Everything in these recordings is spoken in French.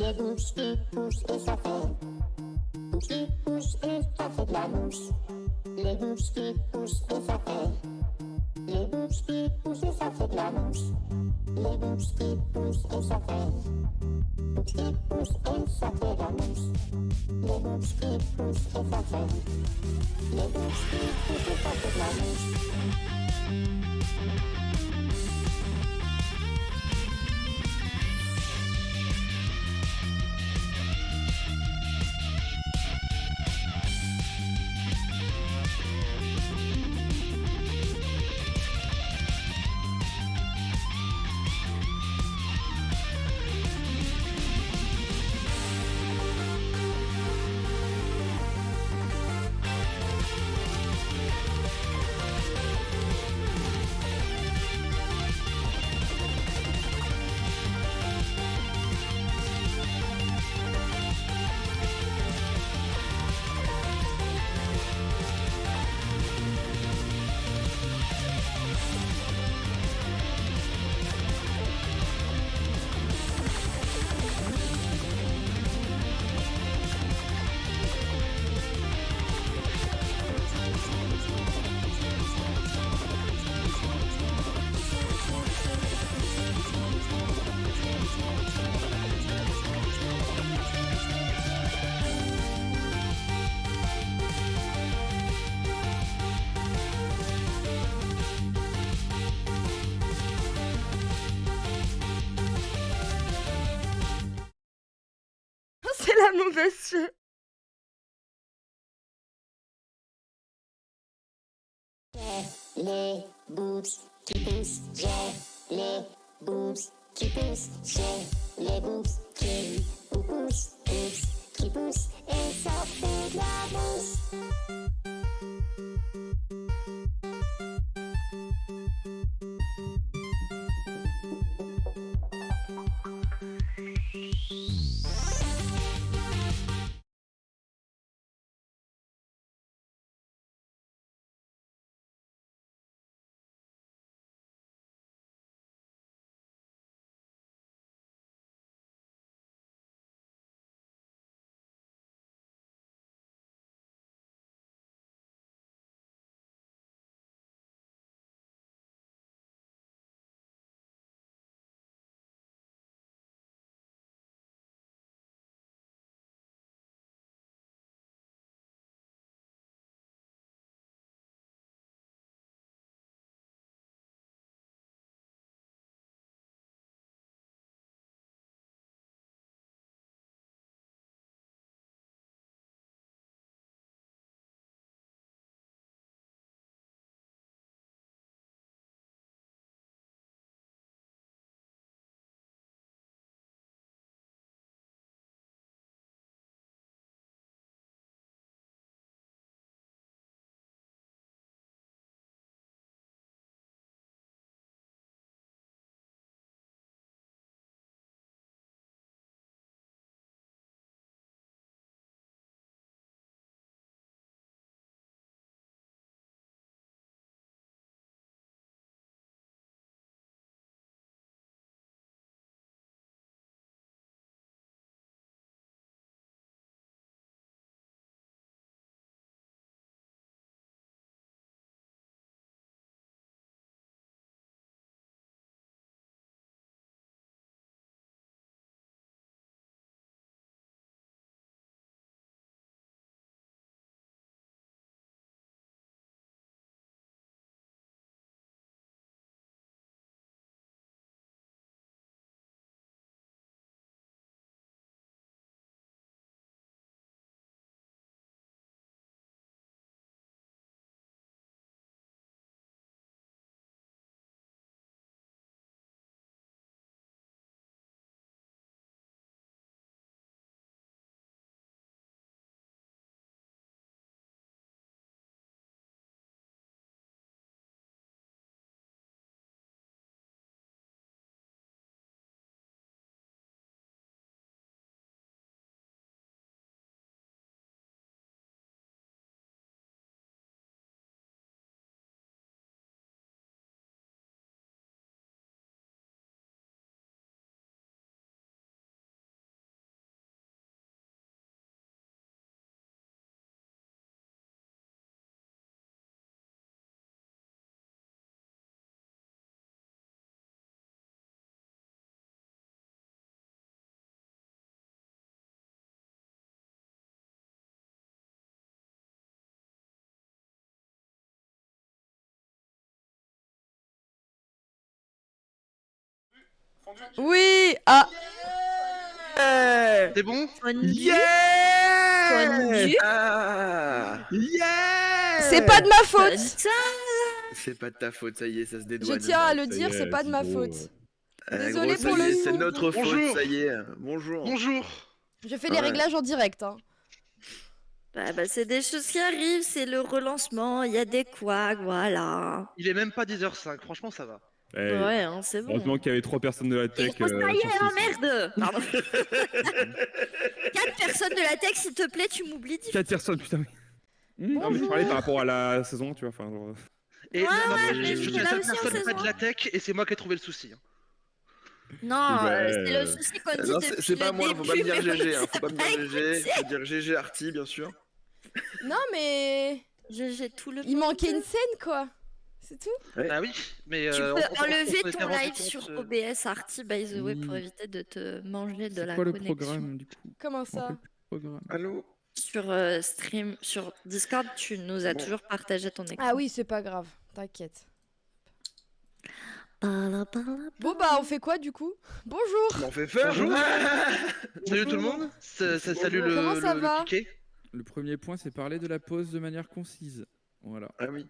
les mouches qui poussent et ça fait mouches qui poussent et ça fait de la mousse. Les mouches qui poussent et ça fait les mouches qui poussent et ça fait de la mousse. Les mouches qui poussent et ça fait mouches qui poussent et ça fait de la mousse. Les mouches qui poussent et ça fait les mouches qui poussent et ça fait de la mousse. C'est la mauvaise fille. J'ai les boobs qui poussent, j'ai les boobs qui poussent, j'ai les boobs qui poussent, qui poussent et ça fait de la mousse. Oui. Ah. C'est bon? Fondu. C'est pas de ma faute. Putain. C'est pas de ta faute, ça y est, ça se Je dédouane. tiens à le Ça y dire, est, c'est pas de ma Zibo, faute. Ah, Désolé gros, ça pour y le est, c'est son. notre faute, Bonjour. ça y est. Bonjour. Bonjour. Je fais les Ouais. réglages en direct. Hein. Bah, c'est des choses qui arrivent, c'est le relancement, il y a des couacs, voilà. Il est même pas 10h05, franchement ça va. Eh, Ouais, hein, c'est bon. heureusement qu'il y avait 3 personnes de la Et tech. oh, ça y sur est, oh ce- merde. Pardon. 4 personnes de la tech, s'il te plaît, tu m'oublies. 4 personnes, putain. Oui. Non, mais je parlais par rapport à la saison, tu vois. Enfin, genre... Et Ouais, non, ouais, mais mais je suis j'étais la là seule aussi en personne pas saison de la tech et c'est moi qui ai trouvé le souci. hein. Non, Ouais, c'est le souci qu'on dit Non, depuis c'est pas le moi, faut pas me début, dire mais GG, on hein, faut pas me dire s'est GG, écouté. faut dire GG Arty, bien sûr. Non mais J'ai tout le il manquait une scène quoi. C'est tout. Ouais. Ah oui, mais Tu on peux s'était enlever rendu ton live compte, sur OBS Arty, by the way, pour Oui. éviter de te manger de C'est la quoi le connexion. programme, du coup? Comment Je me rappelle ça? plus le programme. Allô? Sur stream, sur Discord, tu nous as Bon. toujours partagé ton écran. Ah oui, c'est pas grave. T'inquiète. Bon, Bon bah on fait quoi du coup? Bonjour. On fait faire. Bonjour. Salut tout le monde, salut le, Comment ça le va piqué. Le premier point, c'est parler de la pause de manière concise. Voilà. Ah oui.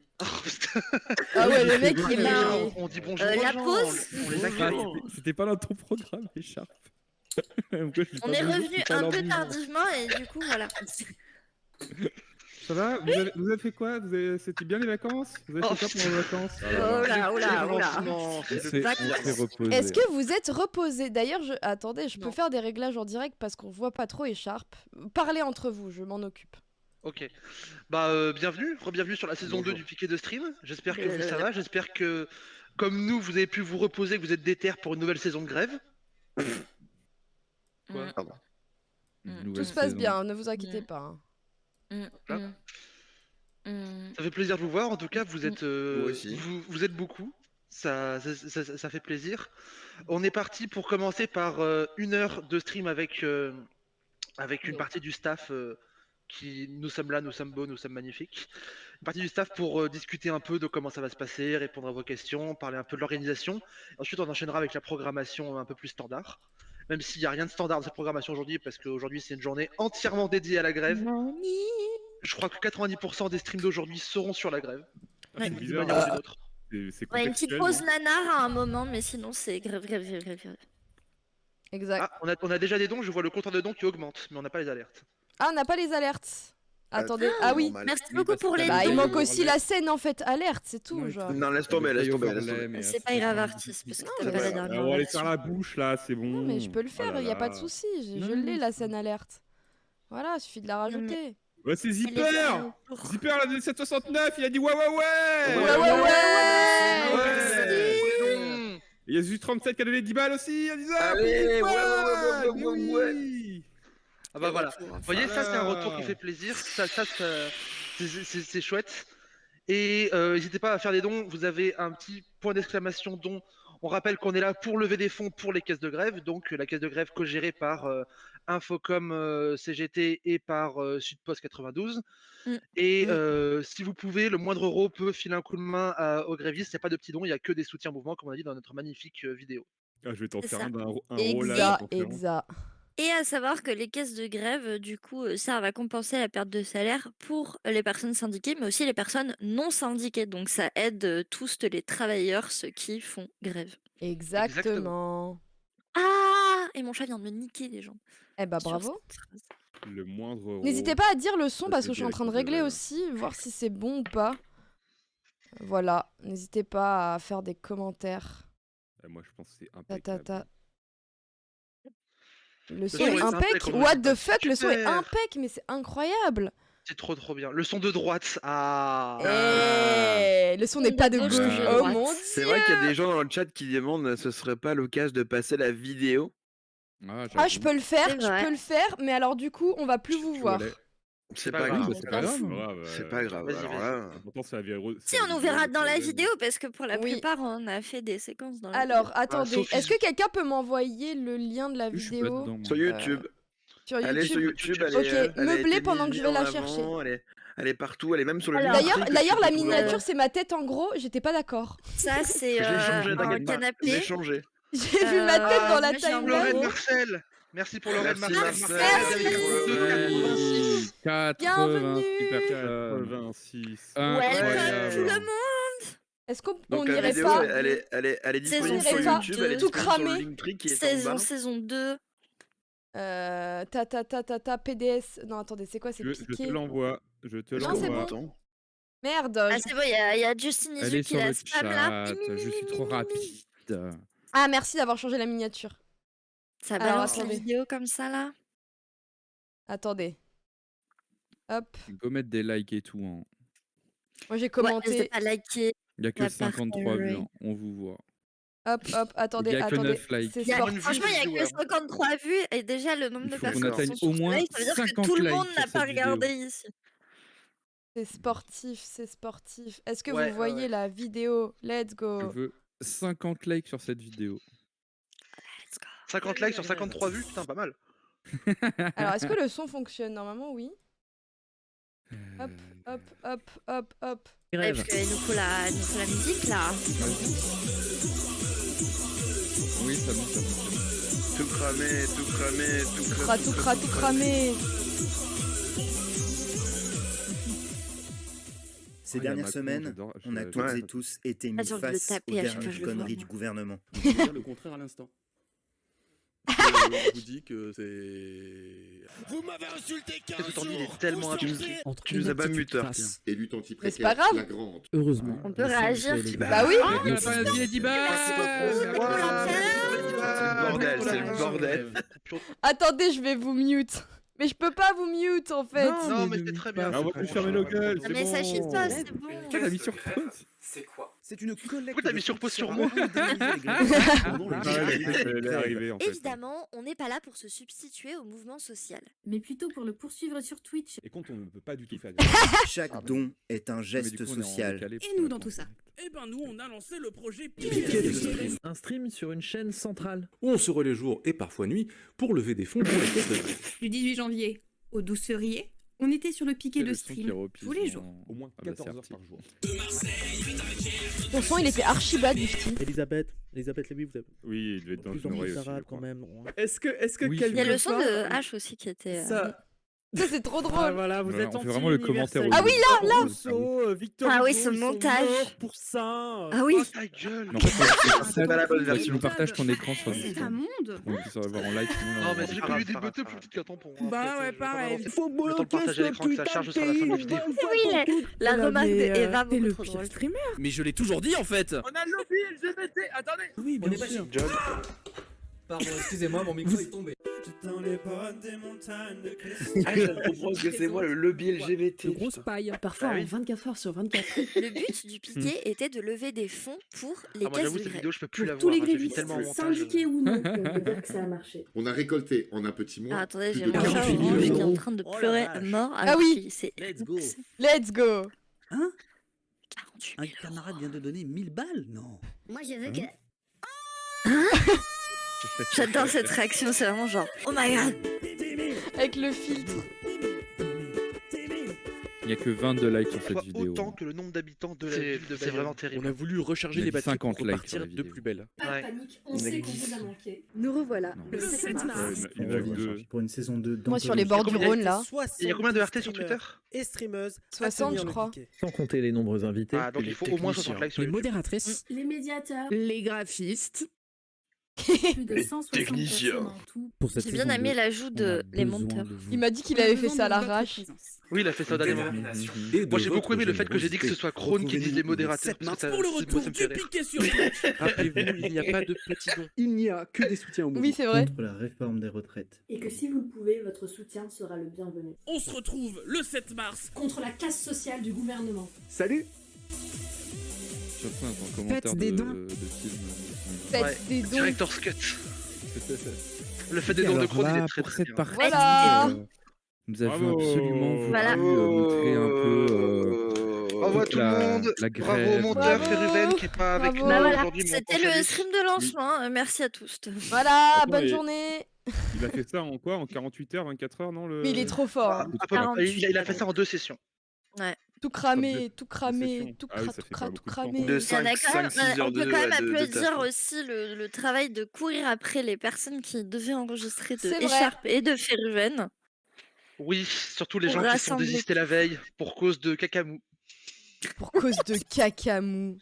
Ah ouais le mec Eh il ben, est. On dit bonjour la aux gens, pause. on les Ah, accueille. c'était pas dans ton programme, Écharpe. Pourquoi je dis On pas est bonjour, revenu c'est pas un l'heure peu du jour. tardivement et du coup, voilà. Ça va vous avez fait quoi C'était bien les vacances? Vous avez Oh, fait quoi pendant les vacances? Oh là, oh là, oh là. Franchement, On c'est s'est le reposé. Est-ce que vous êtes reposé? D'ailleurs, attendez, je peux Non. faire des réglages en direct parce qu'on voit pas trop Écharpe. Parlez entre vous, je m'en occupe. Ok. Bah bienvenue, re-bienvenue sur la saison 2 du piqué de stream. J'espère que vous ça va, j'espère que comme nous vous avez pu vous reposer, que vous êtes déter pour une nouvelle saison de grève. Quoi Pardon. Une Tout nouvelle Tout se passe saison. bien, ne vous inquiétez pas. hein. Ça fait plaisir de vous voir, en tout cas vous êtes Moi aussi. vous êtes beaucoup. Ça fait plaisir. On est parti pour commencer par 1 heure de stream avec une partie du staff qui nous sommes là, nous sommes beaux, nous sommes magnifiques. Une partie du staff pour discuter un peu de comment ça va se passer, répondre à vos questions, parler un peu de l'organisation. Ensuite, on enchaînera avec la programmation un peu plus standard. Même s'il n'y a rien de standard dans cette programmation aujourd'hui, parce qu'aujourd'hui c'est une journée entièrement dédiée à la grève. Je crois que 90% des streams d'aujourd'hui seront sur la grève. Ouais. D'une bizarre. manière ou d'une autre. C'est Ouais, une petite contextuel, pause non nanar à un moment, mais sinon c'est grève, grève, grève, grève, grève. Exact. Ah, on a déjà des dons, je vois le compteur de dons qui augmente, mais on n'a pas les alertes. Ah, on n'a pas les alertes. Attendez, ah oui. normal. Merci Oui, beaucoup parce pour que les Bah, il dons. manque aussi la scène en fait, alerte, c'est tout. Non, genre. Non, laisse tomber, laisse tomber, laisse tomber. C'est pas grave, Artis, parce que Non, t'as mais pas la c'est- dernière On va aller version. faire la bouche là, c'est bon. Non, mais je peux le Oh faire, là y a pas de là. souci. Non, Je l'ai non, la c'est scène alerte. Voilà, suffit de la rajouter. Ouais, c'est Elle est Zipper bien. Zipper, la 769, il a dit ouais, ouais, ouais Ouais, ouais, ouais. Ouais. Il y a Zu37 qui a donné 10 balles aussi, à 10 heures. Allez, ouais. Oui. Ah bah voilà. Retour. Vous voyez, ça c'est un Voilà. retour qui fait plaisir, c'est chouette. Et n'hésitez pas à faire des dons, vous avez un petit point d'exclamation don. On rappelle qu'on est là pour lever des fonds pour les caisses de grève, donc la caisse de grève co-gérée par Infocom CGT et par Sudpost 92. Et si vous pouvez, le moindre euro peut filer un coup de main aux grévistes, il n'y a pas de petits dons, il n'y a que des soutiens mouvement, comme on a dit dans notre magnifique vidéo. Ah, je vais t'en C'est faire ça. un rôle là. Exact, en conférence. exact. Et à savoir que les caisses de grève, du coup, servent à compenser la perte de salaire pour les personnes syndiquées, mais aussi les personnes non syndiquées. Donc ça aide tous les travailleurs, ceux qui font grève. Exactement. Ah! Et mon chat vient de me niquer les jambes. Eh bah sur bravo. cette phrase. Le moindre euro. N'hésitez pas à dire le son Ça, parce c'est que je suis en direct train de de régler grève. aussi, voir si c'est bon ou pas. Voilà, n'hésitez pas à faire des commentaires. Moi, je pense que c'est Ta, impeccable. ta, ta. Le son son est est impec. impec, on What dit the pas. fuck, le son est Super. impec, mais c'est incroyable. C'est trop bien. Le son de droite, ah. Eh, le son n'est pas de gauche, gauche. de Oh droite. mon C'est dieu. vrai qu'il y a des gens dans le chat qui demandent ce serait pas l'occasion de passer la vidéo. Ah, je peux le faire, C'est je vrai. peux le faire, mais alors du coup, on va plus vous voir. C'est pas pas grave. grave. C'est pas grave. C'est pas grave. Vas-y, Alors vas-y. là, L'important, c'est la vidéo. Si, on nous verra dans la vidéo parce que pour la Oui. plupart, on a fait des séquences dans la Alors, attendez, sauf est-ce que quelqu'un peut m'envoyer le lien de la Je suis pas vidéo dedans, moi. sur YouTube. sur Allez sur YouTube? YouTube. Elle Ok, est, elle a meublé été pendant que mise je vais la en chercher. avant, Elle est partout. Elle est même sur le. Alors, Linktree que D'ailleurs, tu la peux trouver. miniature, c'est ma tête en gros, j'étais pas d'accord. Ça, c'est J'ai changé, un t'inquiète pas. canapé. J'ai changé. J'ai vu ma tête dans la moi, j'ai un timeline. Lorraine numéro. Marcel. Merci pour Lorraine Merci, Marcel. Marcel. Avec Merci. 2,86. 86 personnes. 86. 86. Welcome tout le Incroyable. monde. Est-ce qu'on Donc la n'irait vidéo, pas elle est disponible Saison sur pas YouTube, elle est tout disponible sur le cramé. Linktree qui est en bas. Saison 2. PDS. Non, attendez, c'est quoi? C'est Je te piqué. l'envoie. Je te Non, c'est l'envoie. bon. Merde. Ah, c'est bon, il y a Justin Elle Isu est qui sur la le spam là. chat. Je suis trop rapide. Ah, merci d'avoir changé la miniature. Ça Alors, balance la attendez. vidéo comme ça là. Attendez. Hop. Go mettre des likes et tout. Hein. Moi, j'ai Ouais, commenté. n'hésitez pas à liker. Il n'y a que La 53 vues. partager. Hein. On vous voit. Hop, attendez, Il y a que attendez. 9 likes. C'est Il y a- sportif. Franchement, il n'y a viewer. que 53 vues et déjà le nombre Il de faut qu'on personnes atteigne qui sont au sur moins live, ça veut dire que 50 tout le likes monde sur n'a cette pas vidéo. regardé ici. C'est sportif, c'est sportif. Est-ce que Ouais, vous voyez ouais. la vidéo? Let's Je go. veux 50 likes sur cette vidéo. Let's go. 50 likes sur 53 vues, putain, pas mal. Alors, est-ce que le son fonctionne? Normalement, oui. Hop, hop. Ouais, parce qu'il nous faut la musique là. Oui, ça monte. Tout cramé. Tout cramé. Ces Ah, il y a dernières Macron, semaines, j'adore. on a Je- toutes Ouais. et tous été mis J'ai envie de le face aux taper à chaque fois dernières que je le vois, conneries moi. du gouvernement. Je vais dire le contraire à l'instant. Je vous dis que c'est... Vous m'avez insulté Qu'est-ce que t'en dis, il est tellement insulté. Tu nous as pas muteur. Et lutte Mais c'est anti-précaire pas grave. flagrante. Heureusement. On peut réagir. Bah oui. C'est le bordel. Attendez, je vais vous mute. Mais je peux pas vous mute en fait. Non, mais c'est très bien. Ah, on va plus fermer nos gueules. Un c'est message bon. qui se passe, c'est bon. Pourquoi t'as mis sur pause? C'est quoi? C'est une collecte. Pourquoi t'as mis sur pause sur moi? Elle est arrivée en fait. Évidemment, on n'est pas là pour se substituer au mouvement social. mais plutôt pour le poursuivre sur Twitch. Et quand on ne peut pas du tout faire Chaque don est un geste social. Et nous dans tout ça? Eh ben nous on a lancé le projet Piquet de stream. Un stream sur une chaîne centrale où on se relaie jour et parfois nuit pour lever des fonds pour les caisses de grève. Du 18 janvier au 12 février, on était sur le piquet de stream tous les jours. Au moins Ah bah, 14 heures certes. par jour. Ton son, il était archi bas, Dufty. Elisabeth Lévy, vous avez Oui, il devait être dans plus une envie oreille de aussi. Sarah je quand crois. même. Est-ce que Oui. Il y a le son de part, H aussi qui était. ça... Ça, c'est trop Ah, drôle. voilà, vous Voilà, êtes on fait vraiment le commentaire Ah oui, là. Victor Ah oui, Hugo, ce ils sont montage. morts pour ça. Ah oui. Oh ta gueule. Mais en fait, C'est pas la bonne tu version. nous partages ton écran sur C'est un monde. pour qu'on puisse avoir en live. sinon, Non, on mais va j'ai pas connu voir. des botteux plus petites qu'un tampon. hein. Bah Après, ouais, je vais pas pareil. balancer. Faut Le temps de partager l'écran, que ça charge sur la fin de la vidéo. Oui, la remarque d'Eva, T'es beaucoup le trop pire drôle. streamer. Mais je l'ai toujours dit en fait. On a le lobby LGBT, attendez. Oui, bien sûr. Pardon, excusez-moi, mon micro est tombé. Ah, je comprends que c'est moi le lobby LGBT. Grosse paille. Parfois, en 24 heures sur 24. Le but du piquet était de lever des fonds pour les Ah, moi caisses j'avoue, de cette grève. vidéo, je peux plus la Pour tous voir. les hein, j'ai vu grévistes, tellement en montage. syndiqués ou non, on peut dire que ça a marché. On a récolté en un petit mois. Ah, attendez, plus j'ai de mon chat 48 orange 000 qui est en euros. train de Oh la pleurer à vache. mort. Ah alors oui. qu'il s'est Let's go. Let's go. Hein 48 Un 000 euros. camarade vient de donner 1000 balles? Non. Moi je veux que. J'adore cette réaction, c'est vraiment genre oh my god. Avec le filtre. Il n'y a que 22 likes sur cette Fois vidéo. autant que le nombre d'habitants de la C'est ville de c'est Bayonne. vraiment On terrible. a voulu recharger On a les dit batteries 50 pour likes repartir sur la de vidéo. plus belle. Pas Ouais. de panique, On on sait a qu'on dit- vous a manqué. Nous revoilà. Non. Le 7 mars. Il y a deux. Pour une saison 2 Moi, sur les bords du Rhône, là. Il y a combien de RT sur Twitter? Et streameuses. 60, je crois. Sans compter les nombreux invités. Ah, donc il faut au moins 60 likes sur Les YouTube. modératrices. Les médiateurs. Les graphistes. Plus de 160 Technicien. personnes en tout. Pour cette J'ai bien saison aimé 2, l'ajout on a de les besoin monteurs. de vous. Il m'a dit qu'il On a avait fait besoin ça à de votre l'arrache. présence. Oui, il a fait ça au dernier moment. Moi j'ai beaucoup aimé le fait que j'ai dit que ce soit Krone qui dise les modérateurs. Parce que ça, Pour le moi, retour ça me du fait rire. piquet sur Twitch. Rappelez-vous, il n'y a pas de petits dons. Il n'y a que des soutiens au mouvement. Oui, c'est vrai. Contre la réforme des retraites. Et que si vous le pouvez, votre soutien sera le bienvenu. On se retrouve le 7 mars. Contre la casse sociale du gouvernement. Salut. Surtout un commentaire Faites des de dons. film. Faites Ouais, des dons. Director's Cut. Le fait des dons de Alors Krone, il là, est très pour très cette bien. partie, Voilà. nous avions Bravo. absolument voulu Voilà. montrer un peu Bravo à toute tout le monde. la Bravo au grève. monteur Bravo. Feruven qui est pas avec Bravo. nous Bah voilà, aujourd'hui. mais on c'était pense à le lui. stream de lancement. Merci à tous. Voilà, Attends, bonne et- journée. Il a fait ça en quoi? En 48 heures, 24 heures, non le... Mais il est trop fort. hein. À peu près. 48. Il a fait ça en 2 sessions. Ouais. Tout cramé, tout sessions. cramé, tout Ah oui, cra- ça tout fait cra- pas tout beaucoup de temps. cramé. De Il y en a 5, quand même, 6 heures on peut quand même de applaudir taf. aussi le travail de courir après les personnes qui devaient enregistrer de C'est vrai. Écharpe et de Ferruven Oui, surtout les pour gens qui sont rassembler désistés la tout. veille pour cause de cacamou. Pour cause de cacamou.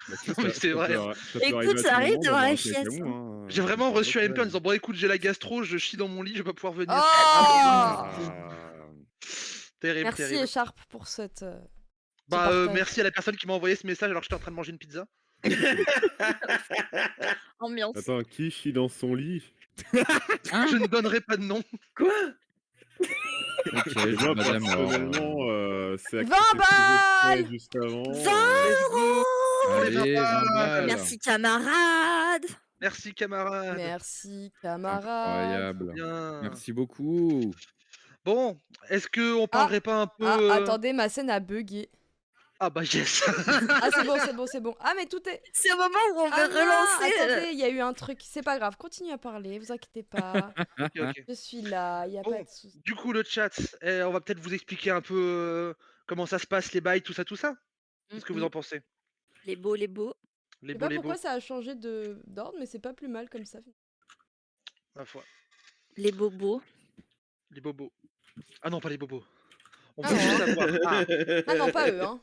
Bah, tu sais, Non, mais c'est vrai. ça peut arriver Écoute, à ça tout arrive moment d'avoir d'avoir la un chiasse. cacamou, Hein. hein. J'ai vraiment Pas de reçu un MP en problème. disant bon écoute j'ai la gastro, je chie dans mon lit, je vais pas pouvoir venir. Oh Ah. Terrible, Merci terrible. Écharpe pour cette. ce Bah partage. merci à la personne qui m'a envoyé ce message alors que j'étais en train de manger une pizza. Ambiance. Attends, qui chie dans son lit? Je ne donnerai pas de nom. Quoi? Ok, Moi, madame, personnellement, c'est 20 actif que je balles faisais juste avant. 20 €. allez, 20 balles. Merci camarade. Merci camarade. Merci camarade. Incroyable. Bien. Merci beaucoup. Bon, est-ce que on parlerait pas un peu Ah, attendez, ma scène a bugué. Ah bah yes. Ah, c'est bon, c'est bon, c'est bon. Ah, mais tout est. C'est au moment où on Ah veut non, relancer. attendez, il y a eu un truc. C'est pas grave, continuez à parler, vous inquiétez pas. Ok, ok. Je suis là, il y a Bon, pas de souci. du coup le chat, on va peut-être vous expliquer un peu comment ça se passe, les bails, tout ça, tout ça. Qu'est-ce que vous en pensez? Les beaux, les beaux. Je Les sais beaux, pas les beaux. pourquoi ça a changé d'ordre, mais c'est pas plus mal comme ça. Ma foi. Les bobos. Les bobos. Ah non, pas les bobos. On Ah veut non, juste hein. savoir. Ah, Ah non, pas eux, hein.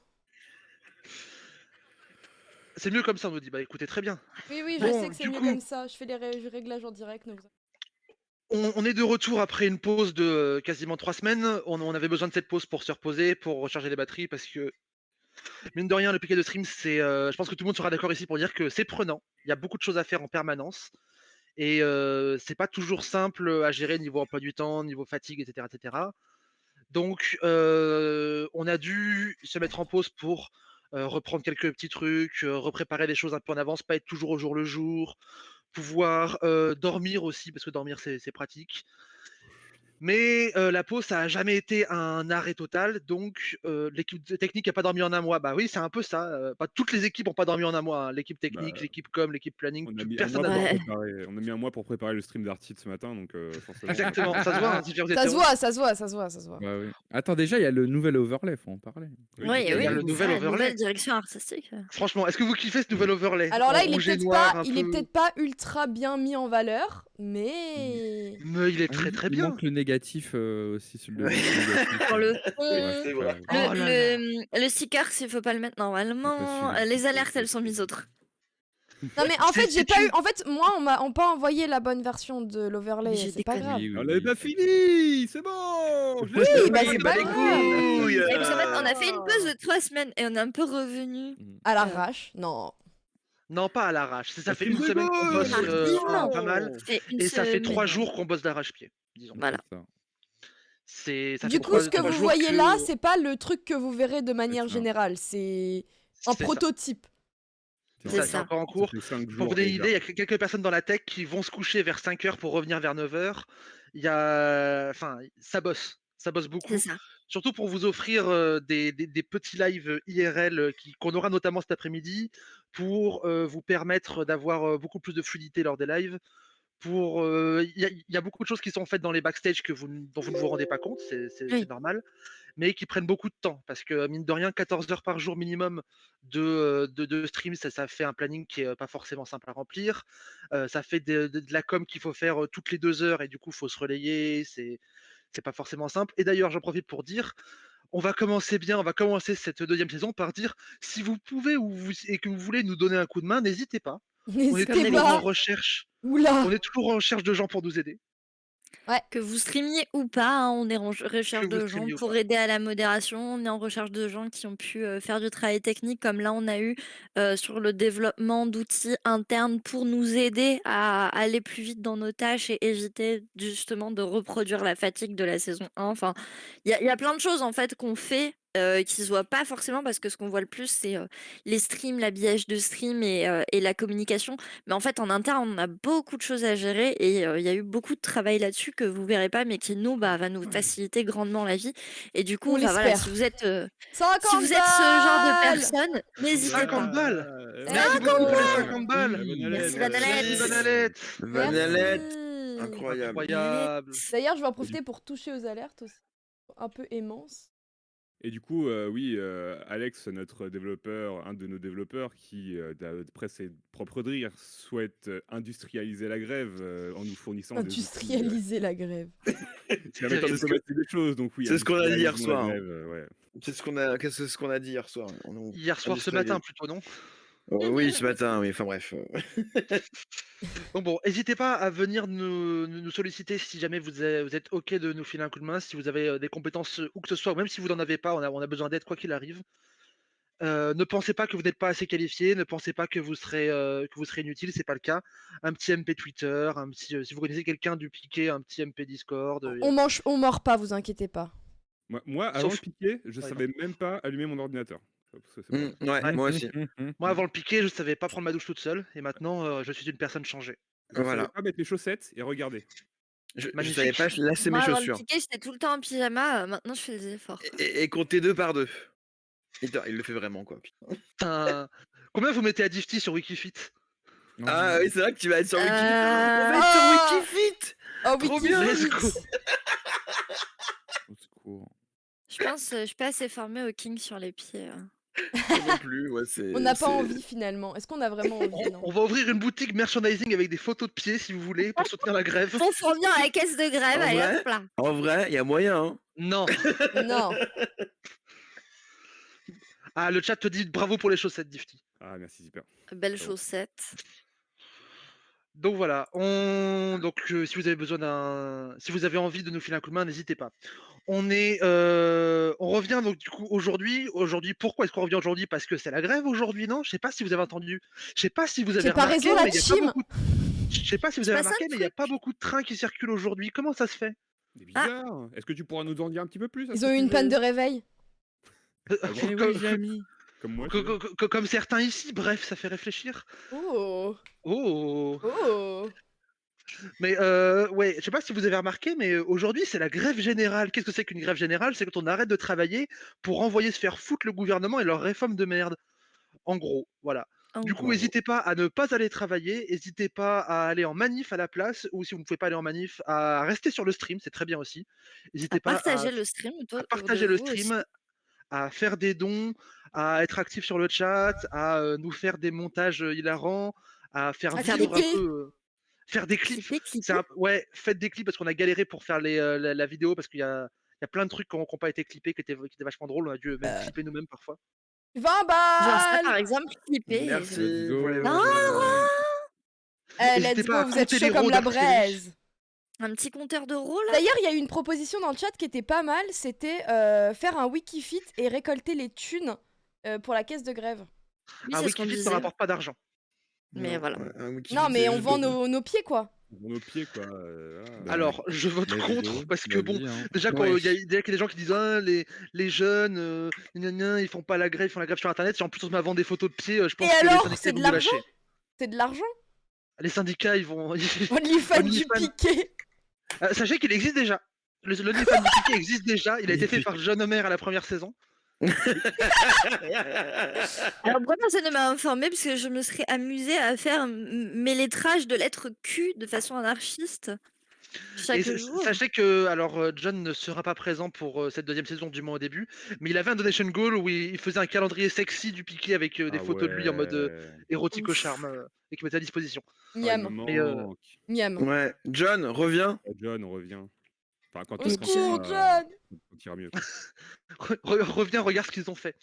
c'est mieux comme ça, on nous dit. Bah écoutez, très bien. Oui, oui, je Bon, sais que c'est du mieux coup- comme ça. Je fais les réglages en direct. Ne vous... On est de retour après une pause de quasiment 3 semaines. On avait besoin de cette pause pour se reposer, pour recharger les batteries, parce que mine de rien, le piquet de stream, c'est, je pense que tout le monde sera d'accord ici pour dire que c'est prenant. Il y a beaucoup de choses à faire en permanence. Et c'est pas toujours simple à gérer niveau emploi du temps, niveau fatigue, etc. etc. Donc, on a dû se mettre en pause pour reprendre quelques petits trucs, repréparer les choses un peu en avance, pas être toujours au jour le jour, pouvoir dormir aussi, parce que dormir c'est pratique. Mais la pause, ça a jamais été un arrêt total, donc l'équipe technique n'a pas dormi en un mois. Bah oui, c'est un peu ça. Pas toutes les équipes n'ont pas dormi en un mois, hein. L'équipe technique, l'équipe com, l'équipe planning, On a mis un personne mois n'a pour dormi. préparer. On a mis un mois pour préparer le stream d'Artit ce matin, donc forcément. Exactement, ça se voit, hein, si vous êtes Ça se héros. voit, ça se voit, ça se voit, ça se voit. Bah oui. Attends, déjà, il y a le nouvel overlay, faut en parler. Oui, Oui, il y a oui. le nouvel la overlay. nouvelle direction artistique. Franchement, est-ce que vous kiffez ce nouvel overlay? Alors là, En il est rouge et peut-être noir, pas, un il est peu- peut-être pas ultra bien mis en valeur, mais Mais il est très très Il bien. manque le négatif aussi sur le. Ouais. négatif, Pour le ouais, fond, C'est vrai. Oh là là. le sticker, il faut pas le mettre normalement. Impossible. Les alertes, elles sont mises autres. non mais en C'est- fait j'ai c'est pas une- eu. En fait moi on m'a pas envoyé la bonne version de l'overlay. Mais je C'est pas déconne. grave. Oui, oui, On l'avait oui. pas fini, c'est bon. Je l'ai Oui, fait. bah c'est bah pas les grave. couilles. Et puis, en fait, on a fait une pause de 3 semaines et on est un peu revenu. À l'arrache, non. Non, pas à l'arrache. Ça Bah, fait tu une semaine qu'on rigoles. bosse Tardivement. pas mal. fait une Et ça fait semaine. 3 jours qu'on bosse d'arrache-pied, disons. Voilà. C'est ça. Ça Du fait coup, ce que 3 vous jours voyez que- là, c'est pas le truc que vous verrez de manière ça. générale. C'est un c'est ça. prototype. C'est C'est ça, c'est ça. encore en cours. Ça fait 5 Pour jours. vous donner une déjà. idée, il y a quelques personnes dans la tech qui vont se coucher vers 5h pour revenir vers 9h. Il y a... Enfin, ça bosse beaucoup. C'est ça. Surtout pour vous offrir des petits lives IRL qu'on aura notamment cet après-midi pour vous permettre d'avoir beaucoup plus de fluidité lors des lives. Il y a beaucoup de choses qui sont faites dans les backstage dont vous ne vous rendez pas compte, c'est Oui. normal, mais qui prennent beaucoup de temps parce que mine de rien, 14 heures par jour minimum de stream, ça fait un planning qui est pas forcément simple à remplir. Ça fait de la com qu'il faut faire toutes les 2 heures et du coup, il faut se relayer. C'est pas forcément simple. Et d'ailleurs, j'en profite pour dire, on va commencer cette 2e saison par dire si vous pouvez et que vous voulez nous donner un coup de main, n'hésitez pas. On est N'hésitez toujours en pas. recherche. Oula. On est toujours en recherche de gens pour nous aider. Que vous streamiez ou pas, hein, on est en recherche Que vous de gens streamiez ou pour pas. aider à la modération, on est en recherche de gens qui ont pu faire du travail technique, comme là on a eu sur le développement d'outils internes pour nous aider à aller plus vite dans nos tâches et éviter justement de reproduire la fatigue de la saison 1. Enfin, il y a plein de choses en fait qu'on fait qui se voient pas forcément parce que ce qu'on voit le plus c'est les streams, l'habillage de stream et la communication. Mais en fait en interne on a beaucoup de choses à gérer et il y a eu beaucoup de travail là-dessus que vous verrez pas mais qui nous va nous faciliter grandement la vie. Et du coup On voilà, l'espère. si vous êtes 50 ce genre de balles. personne, n'hésitez 50 pas. balles. Eh, Merci beaucoup pour les 50 balles. Merci Merci Vanalette. Vanalette. Vanalette. Merci. Incroyable. Incroyable. D'ailleurs, je vais en profiter pour toucher aux alertes aussi. Un peu immense. Et du coup, oui, Alex, notre développeur, un de nos développeurs qui, d'après ses propres dires, souhaite industrialiser la grève en nous fournissant des outils. Industrialiser la grève. C'est la méthode automatique des choses, donc oui. C'est ce qu'on a dit hier industrialisons la soir. grève, ouais. C'est ce qu'on a dit hier soir. Hier soir, ce matin plutôt, non? Oui, ce matin, oui. Enfin bref. Donc bon, n'hésitez pas à venir nous solliciter si jamais vous êtes OK de nous filer un coup de main, si vous avez des compétences où que ce soit, ou même si vous n'en avez pas, on a besoin d'aide quoi qu'il arrive. Ne pensez pas que vous n'êtes pas assez qualifié, ne pensez pas que vous serez inutile, c'est pas le cas. Un petit MP Twitter, si vous connaissez quelqu'un du piqué, un petit MP Discord. On mord pas, vous inquiétez pas. Moi, avant le piqué, je savais même pas allumer mon ordinateur. Moi aussi. Moi, avant le piqué, je savais pas prendre ma douche toute seule, et maintenant, je suis une personne changée. Je savais pas mettre mes chaussettes et regardez. Je savais pas lasser mes Moi, avant chaussures. le piqué, j'étais tout le temps en pyjama. Maintenant, je fais des efforts. Et compter 2 par 2. Il le fait vraiment, quoi. Putain. Combien vous mettez à Difty sur Wikifit? Ah oui, c'est vrai que tu vas être sur Wikifit. On va être sur Wikifit. Oh, trop Wikifit. bien. Let's go. Je pense que je suis pas assez formée au king sur les pieds. Non plus, ouais, On n'a pas envie finalement. Est-ce qu'on a vraiment envie? On va ouvrir une boutique merchandising avec des photos de pieds si vous voulez pour soutenir la grève. Confond bien à la caisse de grève, allez hop là. En vrai, il y a moyen. Hein. Non. Non. Ah, le chat te dit bravo pour les chaussettes, Difty. Ah, merci, super. Belle chaussette. Donc voilà, si vous avez besoin si vous avez envie de nous filer un coup de main, n'hésitez pas. On revient donc du coup aujourd'hui. Pourquoi est-ce qu'on revient aujourd'hui? Parce que c'est la grève aujourd'hui, non? Je sais pas si vous avez entendu. Je sais pas si vous avez remarqué, raison, la mais il y a pas team. beaucoup. Je sais pas si vous avez remarqué, mais il n'y a pas beaucoup de trains qui circulent aujourd'hui. Comment ça se fait? C'est bizarre. Est-ce que tu pourras nous en dire un petit peu plus? Ils ont eu une panne de réveil. Comme moi. Comme certains ici. Bref, ça fait réfléchir. Oh. Oh. Oh. Mais ouais, je sais pas si vous avez remarqué, mais aujourd'hui c'est la grève générale. Qu'est-ce que c'est qu'une grève générale? C'est quand on arrête de travailler pour envoyer se faire foutre le gouvernement et leur réforme de merde. En gros, voilà. Du coup, n'hésitez pas à ne pas aller travailler, n'hésitez pas à aller en manif à la place, ou si vous ne pouvez pas aller en manif, à rester sur le stream, c'est très bien aussi. N'hésitez pas Partager le stream, à partager le stream, à faire des dons, à être actif sur le chat, à nous faire des montages hilarants, à faire vivre un peu. Faire des clips. Ouais, faites des clips parce qu'on a galéré pour faire la vidéo parce qu'il y a plein de trucs qui n'ont pas été clippés qui étaient vachement drôles. On a dû même clipper nous-mêmes parfois. 20 Genre ça, balles. par exemple, clipper. Merci. Let's go, vous êtes chaud comme la braise. Un petit compteur d'euros là. D'ailleurs, il y a eu une proposition dans le chat qui était pas mal, c'était faire un Wikifit et récolter les thunes pour la caisse de grève. Un Wikifit ne rapporte pas d'argent. Mais voilà. Non, mais on vend nos pieds quoi. Nos pieds quoi. Alors, je vote contre parce que bon, hein. déjà quand il y a des gens qui disent les jeunes, ils font pas la grève, ils font la grève sur internet. Si en plus on me vend des photos de pieds, je pense Et que alors, les syndicats c'est de vont nous l'argent? lâcher. C'est de l'argent? Les syndicats, ils vont. OnlyFans du piqué. Sachez qu'il existe déjà. L'OnlyFans du piqué existe déjà. Il a été fait par John Homer à la première saison. Alors moi personne ne m'a informé parce que je me serais amusée à faire mes lettrages de lettres Q de façon anarchiste chaque jour. Sachez que John ne sera pas présent pour cette deuxième saison, du moins au début, mais il avait un donation goal où il faisait un calendrier sexy du piqué avec des photos de lui en mode érotique au charme et qu'il mettait à disposition. Miam. Miam. Ouais, John, reviens. John, reviens. Enfin, quand Au secours, John. Ça ira mieux. Reviens, regarde ce qu'ils ont fait.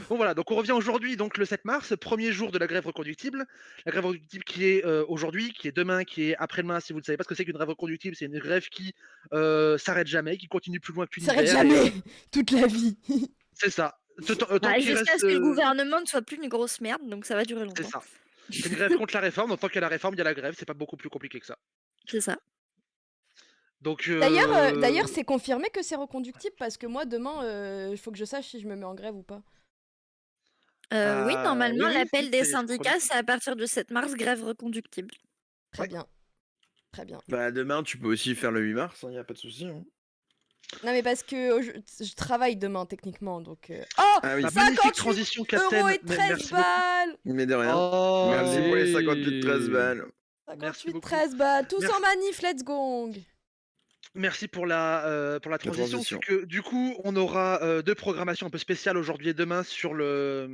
Bon voilà, donc on revient aujourd'hui, donc le 7 mars, premier jour de la grève reconductible. La grève reconductible qui est aujourd'hui, qui est demain, qui est après-demain. Si vous ne savez pas ce que c'est qu'une grève reconductible, c'est une grève qui s'arrête jamais, qui continue plus loin que l'univers. S'arrête jamais, toute la vie. C'est ça. Jusqu'à ce que le gouvernement ne soit plus une grosse merde, donc ça va durer longtemps. C'est ça. C'est une grève contre la réforme, donc tant qu'il y a la réforme, il y a la grève, c'est pas beaucoup plus compliqué que ça. C'est ça. Donc, D'ailleurs, c'est confirmé que c'est reconductible parce que moi, demain, il faut que je sache si je me mets en grève ou pas. Oui, normalement, oui, l'appel des c'est syndicats, c'est à partir du 7 mars, grève reconductible. Très bien. Très bien. Bah, demain, tu peux aussi faire le 8 mars, y a pas de souci. Hein. Non, mais parce que je travaille demain, techniquement, donc... Oh, Ah oui. 58 transition, € Captain. et 13 balles. Mais de rien. Oh, Merci pour les 58 13 balles. 58, 13 balles. Tous en manif, let's go. Merci pour la transition. transition. C'est que du coup, on aura 2 programmations un peu spéciales aujourd'hui et demain sur le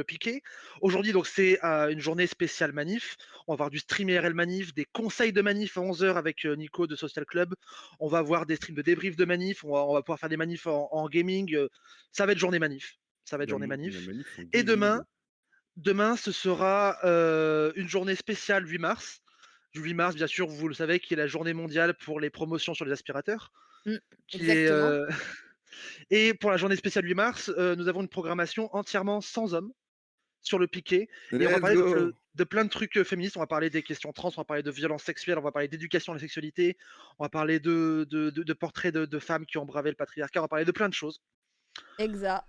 piquet. Aujourd'hui, donc c'est une journée spéciale manif. On va avoir du stream IRL manif, des conseils de manif à 11h avec Nico de Social Club. On va avoir des streams de débrief de manif. On va pouvoir faire des manifs en gaming. Ça va être journée manif. Ça va être journée manif. Et demain, ce sera une journée spéciale 8 mars. Du 8 mars, bien sûr, vous le savez, qui est la journée mondiale pour les promotions sur les aspirateurs. Qui est, Et pour la journée spéciale 8 mars, nous avons une programmation entièrement sans hommes sur le piquet. Et on va parler de plein de trucs féministes. On va parler des questions trans, on va parler de violences sexuelles, on va parler d'éducation à la sexualité, on va parler de portraits de femmes qui ont bravé le patriarcat, on va parler de plein de choses. Exact.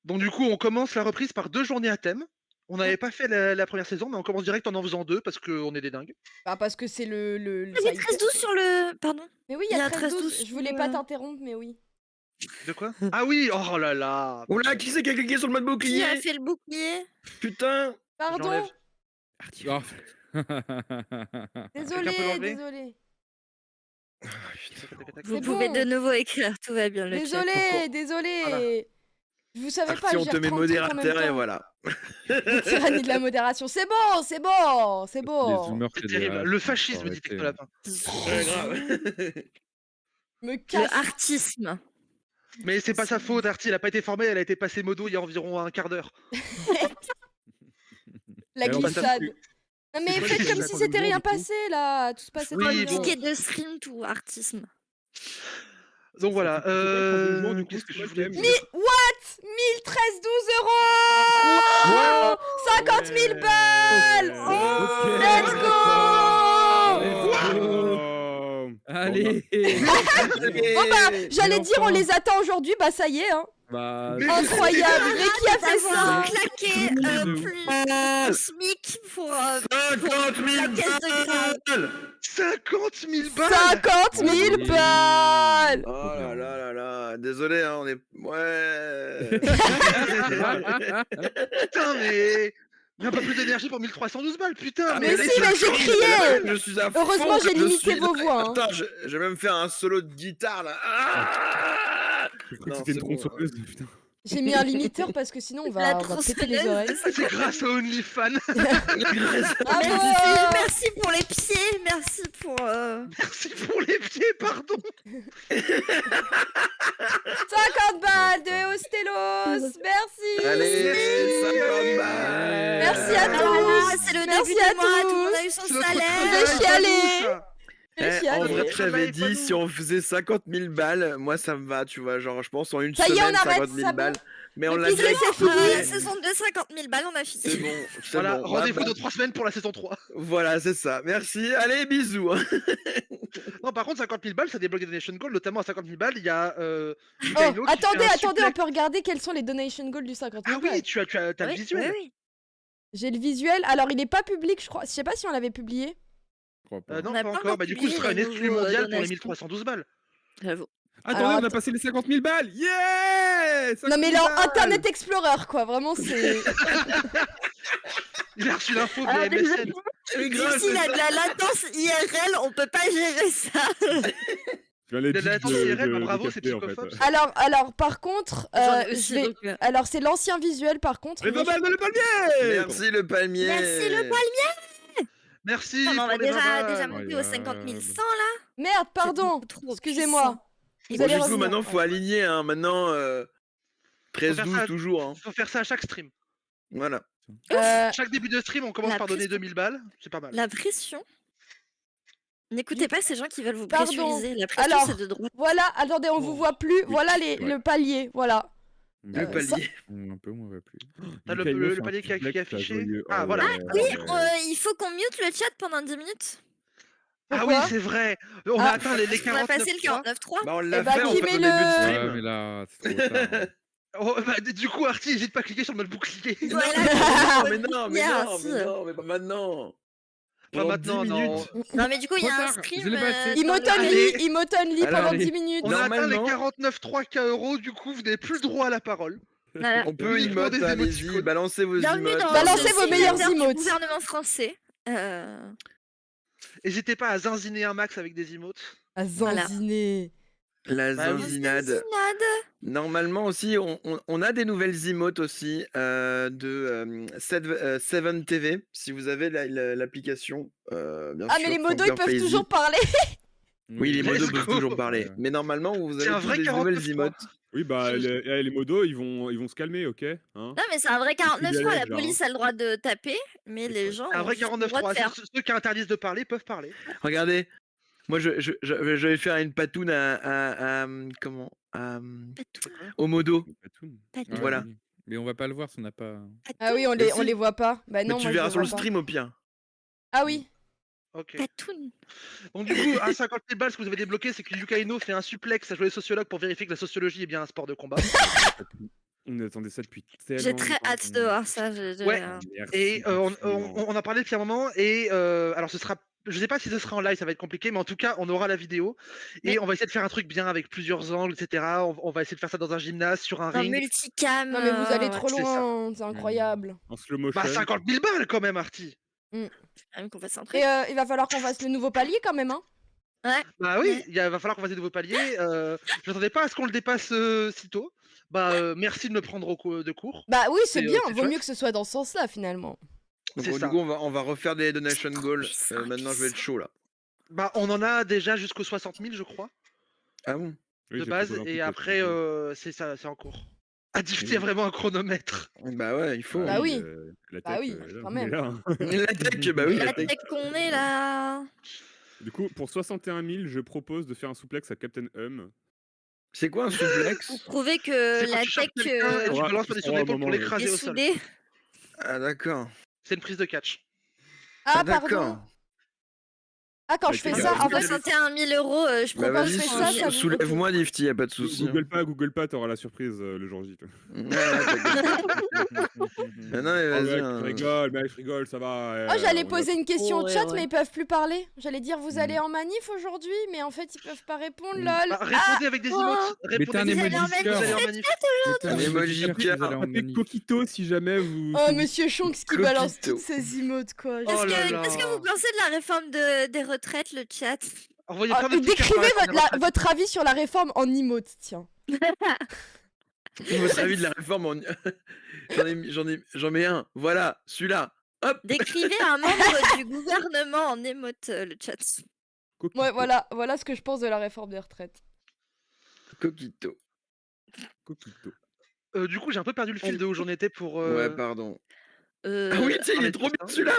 Donc du coup, on commence la reprise par 2 journées à thème. On n'avait pas fait la première saison, mais on commence direct en faisant 2 parce qu'on est des dingues. Bah parce que c'est le Il y a 13-12 sur le. Pardon. Mais oui, il y a 13-12. Je voulais pas t'interrompre, mais oui. De quoi? Ah oui, oh là là. Oula, qui c'est qui a cliqué sur le mode bouclier? Qui a fait le bouclier? Putain. Pardon. Désolé. Désolé. Vous pouvez de nouveau écrire, tout va bien. Le chat. Désolé. Voilà. Vous savez pas, Artie, on je te gère met 30 trucs en même modérateur et temps. voilà. Tyrannie de la modération. C'est bon. C'est terrible. Le fascisme, dit Tecto Lapin. Me Le casse. artisme. Mais c'est pas sa faute, Artie, elle a pas été formée, elle a été passée modo il y a environ un quart d'heure. La Alors, bah, glissade. Non mais c'est quoi faites les comme glissades si c'était rien passé là. Tout se passait Oui, très bon. bien. Piquet de stream, tout artisme. Donc voilà. Qu'est-ce que je voulais dire? What 1013 12 euros 50 000 balles. Let's go. Allez. Bon bah, j'allais dire on les attend aujourd'hui, bah ça y est hein. Bah, Incroyable. Mais qui a fait ça? Claqué plus SMIC pour 50 000 la caisse de grave. 50 000 balles. 50 000 balles. Oh là là là là. Désolé, hein, on est. Ouais. Putain, mais. Il n'y a pas plus d'énergie pour 1312 balles, putain! Mais si, mais j'ai crié! Je suis à fond. Heureusement, j'ai je limité suis vos là. voix. Hein. Attends, je vais même faire un solo de guitare là. J'ai cru que c'était une tronçonneuse, putain. J'ai mis un limiteur parce que sinon on va péter les oreilles. C'est grâce à OnlyFans! Merci pour les pieds, merci pour. Merci pour les pieds, pardon! 50 balles de Hostelos! Merci! Allez, 50 balles! Merci à tous! C'est le Merci début à du mois, tout le monde a eu tous! son Je salaire! vais chialer! En vrai, j'avais dit si on faisait 50 000 balles, moi ça me va, tu vois, genre je pense en une Ça y est, semaine on arrête, 50 000 ça balles. bon. Mais on Le l'a dit. piquet, c'est fini. La saison 2, 50 000 balles, on a fini. C'est bon, c'est Voilà, bon. rendez-vous Bah, dans 3 semaines pour la saison 3. Voilà, c'est ça. Merci. Allez, bisous. Non, par contre, 50 000 balles, ça débloque des donation goals, notamment à 50 000 balles, il y a. Oh, Mikaino qui attendez, fait un attendez, on suplex. peut regarder quels sont les donation goals du 50 000 Ah oui, balles. t'as le visuel. Oui. J'ai le visuel. Alors, il est pas public, je crois. Je sais pas si on l'avait publié. Non, On pas a pas encore. Bah, du coup, ce publié sera une les exclue nouveaux mondiale pour les donations. 1312 balles. J'avoue. Attendez, Alors, on a passé les 50 000 balles. Yeah. Non, mais 50 000 là, balles. Internet Explorer, quoi. Vraiment, c'est. Il a reçu l'info Ah, via MSN. Ici, il y a de la latence IRL, on peut pas gérer ça. Tu vas les Il a de la bits latence IRL, bah, de bravo, c'est capter, en fait. psychophobe. Alors, par contre, J'en ai aussi, donc, alors c'est l'ancien visuel, par contre. Les 20 balles dans le palmier. Merci le palmier. Merci le palmier. Merci. On pour va les 20 déjà balles. monter aux 50 100 là. Merde, pardon. Trop Excusez-moi. Vous Bon, allez du coup, revenir. maintenant, faut aligner. Hein. Maintenant, Faut faire 13-12 ça- toujours. Hein. Faut faire ça à chaque stream. Voilà. Chaque début de stream, on commence La par donner pression. 2000 balles. C'est pas mal. La pression. N'écoutez pas ces gens qui veulent vous Pardon. pressuriser. La pression, Alors, c'est de droite. voilà, attendez, on vous voit plus. Voilà ouais. le palier, voilà. Le palier. Un peu, moi, va plus. T'as le Mikaino fait un palier qui est suplex, affiché. joyeux. Ah, Oh, voilà. ouais, Oui, ouais. il faut qu'on mute le chat pendant 10 minutes. Ah oui, Pourquoi c'est vrai. On a Ah. atteint les On va passer le 49.3. 49.3. Bah, on l'a Eh bah, fait en qui fait met au début de le- stream. Ouais, mais là, c'est trop tard. Oh, bah, du coup, Artie, n'hésite pas à cliquer sur le mode bouclier. Voilà. Non, mais non, mais Hier, non, si. mais non, mais pas maintenant. Pas Pendant maintenant, 10 non. minutes. Non, mais du coup, il y a Trop un tard, stream. je l'ai passé. Il dans le- m'autonne Allez. lit, il m'autonne lit Alors, pendant allez. 10 minutes. On a atteint les Normalement- 49.3K €, du coup, vous n'avez plus le droit à la parole. Voilà. On peut Uniquement emote, des allez-y, émoticônes. balancez vos Bienvenue emotes. dans Balancez le vos meilleurs simulateur du emotes. gouvernement français. N'hésitez pas à zinziner un max avec des emotes. À zanziner. La Bah oui. zinzinade. Normalement aussi, on a des nouvelles emotes aussi de 7 TV. Si vous avez l'application, bien Ah, sûr. mais les modos, Fangirl ils peuvent Faisy. toujours parler. Oui, les modos Let's peuvent go. toujours parler. Mais normalement, vous C'est avez un vrai toutes les 49.3. nouvelles emotes. Oui, bah, les modos, ils vont se calmer, ok, hein. Non, mais c'est un vrai C'est plus 49.3. La dialogue, là, police a le droit de taper, mais les gens C'est un ont vrai juste le droit de 49.3. faire. Ceux qui interdisent de parler peuvent parler. Regardez, moi je vais faire une patoune comment au modo. Ouais, Voilà. oui. Mais on va pas le voir si on n'a pas. Ah oui, on Mais les si. voit pas. Bah Mais non, tu moi, je verras les sur le vois pas. stream au pire. Ah oui. Ok. Patoun. Donc du coup, à 50 000 balles, ce que vous avez débloqué, c'est que Yukaino fait un suplex à jouer sociologue pour vérifier que la sociologie est bien un sport de combat. On attendait ça depuis tellement J'ai très longtemps. hâte de voir ça. Ouais. Merci, Et infiniment. on en parlait depuis un moment. Et alors, ce sera. Je sais pas si ce sera en live, ça va être compliqué, mais en tout cas, on aura la vidéo. Et on va essayer de faire un truc bien avec plusieurs angles, etc. On va essayer de faire ça dans un gymnase, sur un Un ring. multicam. Non, mais vous allez trop c'est ça. loin. C'est incroyable. En slow motion. Bah, 50 000 balles quand même, Arty. Quand même qu'on fasse un truc. Et il va falloir qu'on fasse le nouveau palier quand même, hein. Ouais. Bah oui, va falloir qu'on fasse des nouveaux paliers. Je m'attendais pas à ce qu'on le dépasse si tôt. Bah, merci de me prendre de court. Bah oui, c'est bien. c'est Vaut chouette. mieux que ce soit dans ce sens-là, finalement. Donc, C'est du ça. coup, on va refaire des donation goals. Maintenant, je vais être chaud là. Bah, on en a déjà jusqu'aux 60 000, je crois, Ah bon? Oui, de j'ai base. proposé un Et truc, après, c'est ça, c'est en cours. Ah, il y a vraiment un chronomètre. Bah ouais, il faut. Bah oui. La Bah tech, oui, là, quand on est même. là, hein. La tech, bah oui, La la tech. tech qu'on est là. Du coup, pour 61 000, je propose de faire un souplex à Captain Hum. C'est quoi un suplex? Pour prouver que C'est quand la tu chopes tech quelqu'un et tu aura- balances il par-dessus aura un l'épaule pour moment, l'écraser est au sol. soudée. Ah d'accord. C'est une prise de catch. Ah, d'accord. pardon. Ah, quand Ouais, je fais c'est ça, grave. en fait, 61 000 euros, je Bah propose vas-y, je fais ça, ça vous- soulève-moi Nifty, y a pas de souci. Google pas, t'auras la surprise le jour J. toi. Ah non, mais Oh, vas-y. mec, je rigole, ça va. Oh, j'allais on poser une question au Ouais, chat, ouais. mais ils peuvent plus parler. J'allais dire, vous allez en manif aujourd'hui, mais en fait, ils peuvent pas répondre, lol. Bah, répondez avec des emotes. Mettez un Répondez avec des emoji emotes, vous allez en manif. Un emoji de cœur. Tapez Coquito si jamais vous. Oh, monsieur Chonks qui Coquito. balance toutes ses emotes, quoi. Oh là là. Qu'est-ce que vous pensez de la réforme des retraites, le chat? Envoyez Ah, plein de petits cœurs décrivez par la fenêtre. votre avis sur la réforme en emote, tiens. Votre avis de la réforme, j'en mets un. Voilà, celui-là. Hop. Décrivez un membre du gouvernement en émote, le chat. Coquito. Ouais, voilà ce que je pense de la réforme des retraites. Coquito. Coquito. Du coup, j'ai un peu perdu le fil de où j'en étais pour. Ouais, pardon. Euh, Ah oui, tu sais, il est trop bien celui-là.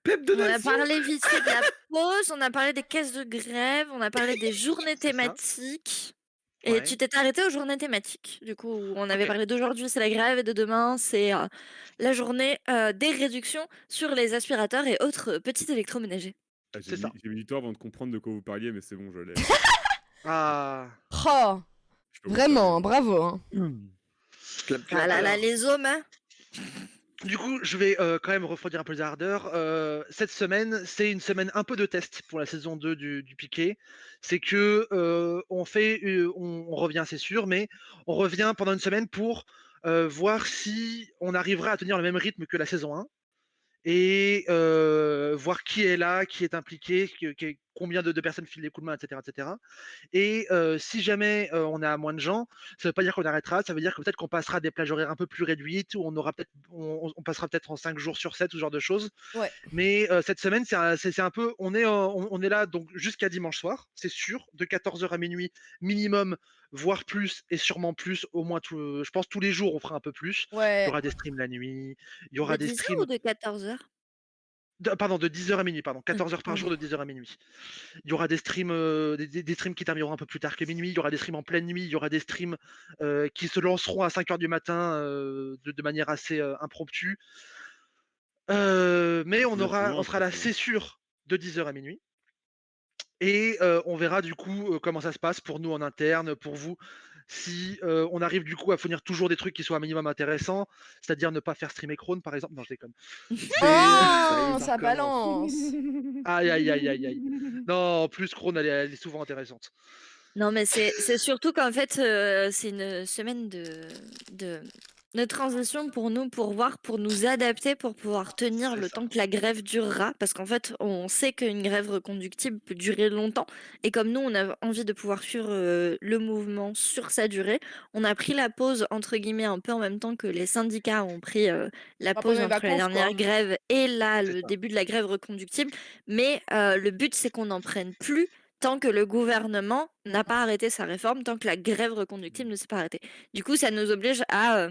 Pep de On a Nation. parlé vite fait de la pause, on a parlé des caisses de grève, on a parlé des journées thématiques. Et Ouais. tu t'es arrêté aux journées thématiques. Du coup, on avait Ok. parlé d'aujourd'hui, c'est la grève, et de demain, c'est la journée des réductions sur les aspirateurs et autres petits électroménagers. Ah, C'est ça. j'ai mis du temps avant de comprendre de quoi vous parliez, mais c'est bon, je l'ai. Ah. Oh, Je peux vous vraiment, bravo. Hein. Clap, clap. Ah là là, alors. les hommes. Hein. Du coup, je vais quand même refroidir un peu les ardeurs. Cette semaine, c'est une semaine un peu de test pour la saison 2 du Piqué. C'est que on revient, c'est sûr, mais on revient pendant une semaine pour voir si on arrivera à tenir le même rythme que la saison 1 et voir qui est là, qui est impliqué, combien de personnes filent les coups de main, etc. etc. Et si jamais on a moins de gens, ça ne veut pas dire qu'on arrêtera, ça veut dire que peut-être qu'on passera à des plages horaires un peu plus réduites, ou on passera peut-être en 5 jours sur 7, ou ce genre de choses. Ouais. Mais cette semaine, c'est un peu, on est là donc jusqu'à dimanche soir, c'est sûr, de 14h à minuit minimum, voire plus, et sûrement plus, au moins, je pense tous les jours on fera un peu plus. Il Ouais. y aura des streams la nuit, il y De aura des 10h streams... ou de 14h? Pardon, de 10h à minuit, pardon. 14h par jour de 10h à minuit. Il y aura des streams, des streams qui termineront un peu plus tard que minuit, il y aura des streams en pleine nuit, il y aura des streams qui se lanceront à 5h du matin de manière assez impromptue. Mais on sera là, c'est sûr, de 10h à minuit. Et on verra du coup comment ça se passe pour nous en interne, pour vous. Si on arrive du coup à fournir toujours des trucs qui soient un minimum intéressants, c'est-à-dire ne pas faire streamer Krone par exemple. Non, je déconne. Oh, ça balance. Aïe aïe aïe aïe aïe. Non, en plus Krone elle est souvent intéressante. Non, mais c'est surtout qu'en fait, c'est une semaine de de transition pour nous, pour nous adapter, pour pouvoir tenir le temps que la grève durera. Parce qu'en fait, on sait qu'une grève reconductible peut durer longtemps. Et comme nous, on a envie de pouvoir suivre le mouvement sur sa durée, on a pris la pause, entre guillemets, un peu en même temps que les syndicats ont pris la Pas pause pendant les entre la vacances, dernière quoi. grève et là, le début de la grève reconductible. Mais le but, c'est qu'on n'en prenne plus tant que le gouvernement n'a pas arrêté sa réforme, tant que la grève reconductible ne s'est pas arrêtée. Du coup, ça nous oblige à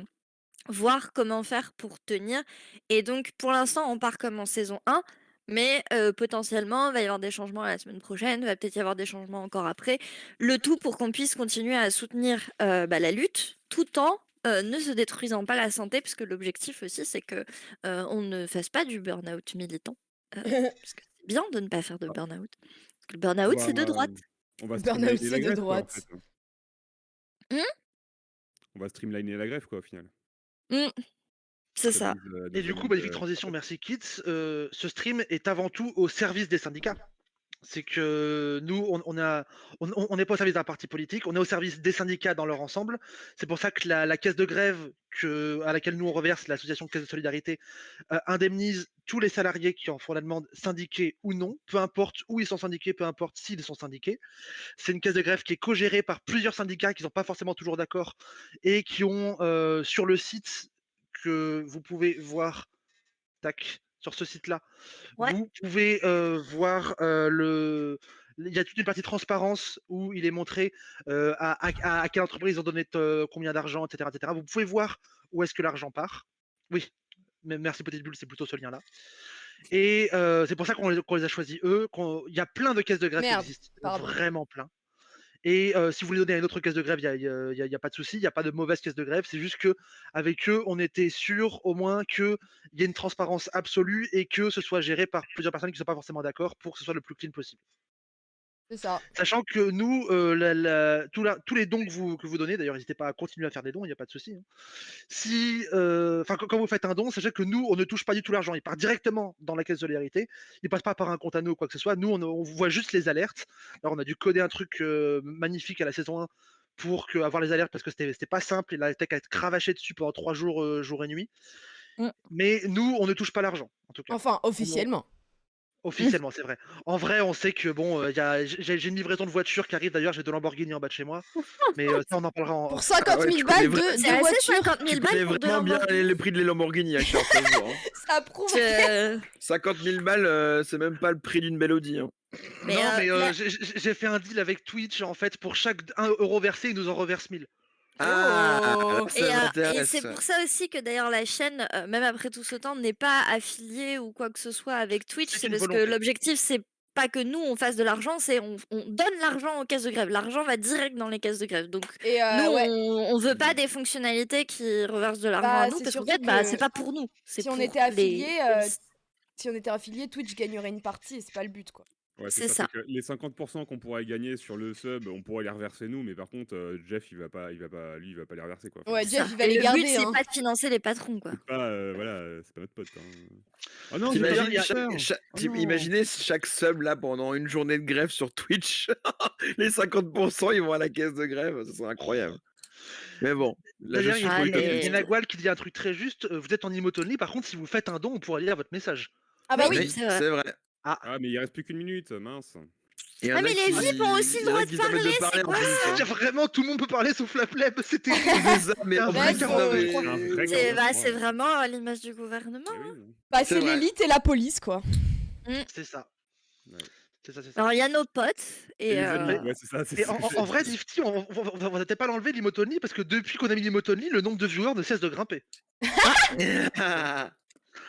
voir comment faire pour tenir. Et donc, pour l'instant, on part comme en saison 1, mais potentiellement, il va y avoir des changements la semaine prochaine, il va peut-être y avoir des changements encore après. Le tout pour qu'on puisse continuer à soutenir la lutte, tout en ne se détruisant pas la santé, puisque l'objectif aussi, c'est que on ne fasse pas du burn-out militant. Parce que c'est bien de ne pas faire de burn-out. Parce que le burn-out, c'est de droite. On va Burn-out, streamliner c'est la de grève, quoi, en droite. fait. Hum On va streamliner la grève, quoi, au final. C'est ça. Et du coup, magnifique transition, merci Kids. Ce stream est avant tout au service des syndicats. C'est que nous, on n'est pas au service d'un parti politique, on est au service des syndicats dans leur ensemble. C'est pour ça que la caisse de grève à laquelle nous on reverse, l'association Caisse de Solidarité, indemnise tous les salariés qui en font la demande, syndiqués ou non, peu importe où ils sont syndiqués, peu importe s'ils sont syndiqués. C'est une caisse de grève qui est co-gérée par plusieurs syndicats qui ne sont pas forcément toujours d'accord et qui ont sur le site que vous pouvez voir, tac, sur ce site-là, vous pouvez voir il y a toute une partie transparence où il est montré à quelle entreprise ils ont donné combien d'argent, etc., etc. Vous pouvez voir où est-ce que l'argent part. Oui, mais merci Petite Bulle, c'est plutôt ce lien-là. Et c'est pour ça qu'on les a choisis eux. Il y a plein de caisses de grève qui existent, vraiment plein. Et si vous voulez donner à une autre caisse de grève, il n'y a pas de souci, il n'y a pas de mauvaise caisse de grève. C'est juste qu'avec eux, on était sûr au moins qu'il y ait une transparence absolue et que ce soit géré par plusieurs personnes qui ne sont pas forcément d'accord pour que ce soit le plus clean possible. C'est ça. Sachant que nous, tous les dons que vous donnez, d'ailleurs, n'hésitez pas à continuer à faire des dons, il n'y a pas de souci. Quand vous faites un don, sachez que nous, on ne touche pas du tout l'argent. Il part directement dans la caisse de solidarité. Il ne passe pas par un compte à nous ou quoi que ce soit. Nous, on voit juste les alertes. Alors, on a dû coder un truc magnifique à la saison 1 pour avoir les alertes parce que c'était pas simple. Et la tech a été cravachée dessus pendant 3 jours, jour et nuit. Mais nous, on ne touche pas l'argent, en tout cas. Enfin, officiellement. Officiellement, c'est vrai. En vrai, on sait que bon, j'ai une livraison de voiture qui arrive. D'ailleurs, j'ai 2 Lamborghini en bas de chez moi. Mais ça, on en parlera en. Pour 50 000 balles de voiture. 50 000 Tu connais vraiment bien le prix de les Lamborghini, Achard, ça se voit, hein. Ça prouve. 50 000 balles, c'est même pas le prix d'une belle Audi, hein. J'ai fait un deal avec Twitch. En fait, pour chaque 1 euro versé, ils nous en reversent 1000. Et c'est pour ça aussi que d'ailleurs la chaîne, même après tout ce temps, n'est pas affiliée ou quoi que ce soit avec Twitch. C'est parce que l'objectif, c'est pas que nous on fasse de l'argent, c'est on donne l'argent aux caisses de grève. L'argent va direct dans les caisses de grève. Donc nous, on veut pas des fonctionnalités qui reversent de l'argent à nous parce qu'en fait, c'est pas pour nous. Si on était affilié, Twitch gagnerait une partie et c'est pas le but, quoi. Ouais, c'est ça. Que les 50% qu'on pourrait gagner sur le sub, on pourrait les reverser nous, mais par contre, Jeff, il va pas les reverser, quoi. Ouais, Jeff, il va les garder. Le but, c'est pas de financer les patrons, quoi. C'est pas, voilà, c'est pas notre pote. Oh non, imaginez chaque sub là pendant une journée de grève sur Twitch, les 50% ils vont à la caisse de grève, ça serait incroyable. Mais bon, là, il y a Nagwal qui dit un truc très juste. Vous êtes en emote only, par contre, si vous faites un don, on pourra lire votre message. Ah bah oui, c'est vrai. Ah, mais il reste plus qu'une minute, mince. Ah, mais les VIP ont aussi le droit de parler, c'est quoi ça? Vraiment, tout le monde peut parler sauf la plèbe, c'était. C'est vraiment à l'image du gouvernement. Bah, c'est l'élite et la police, quoi. C'est ça. Alors, il y a nos potes. Et en vrai, Difty, on va peut-être pas l'enlever, l'Imotoni, parce que depuis qu'on a mis l'Imotoni, le nombre de viewers ne cesse de grimper.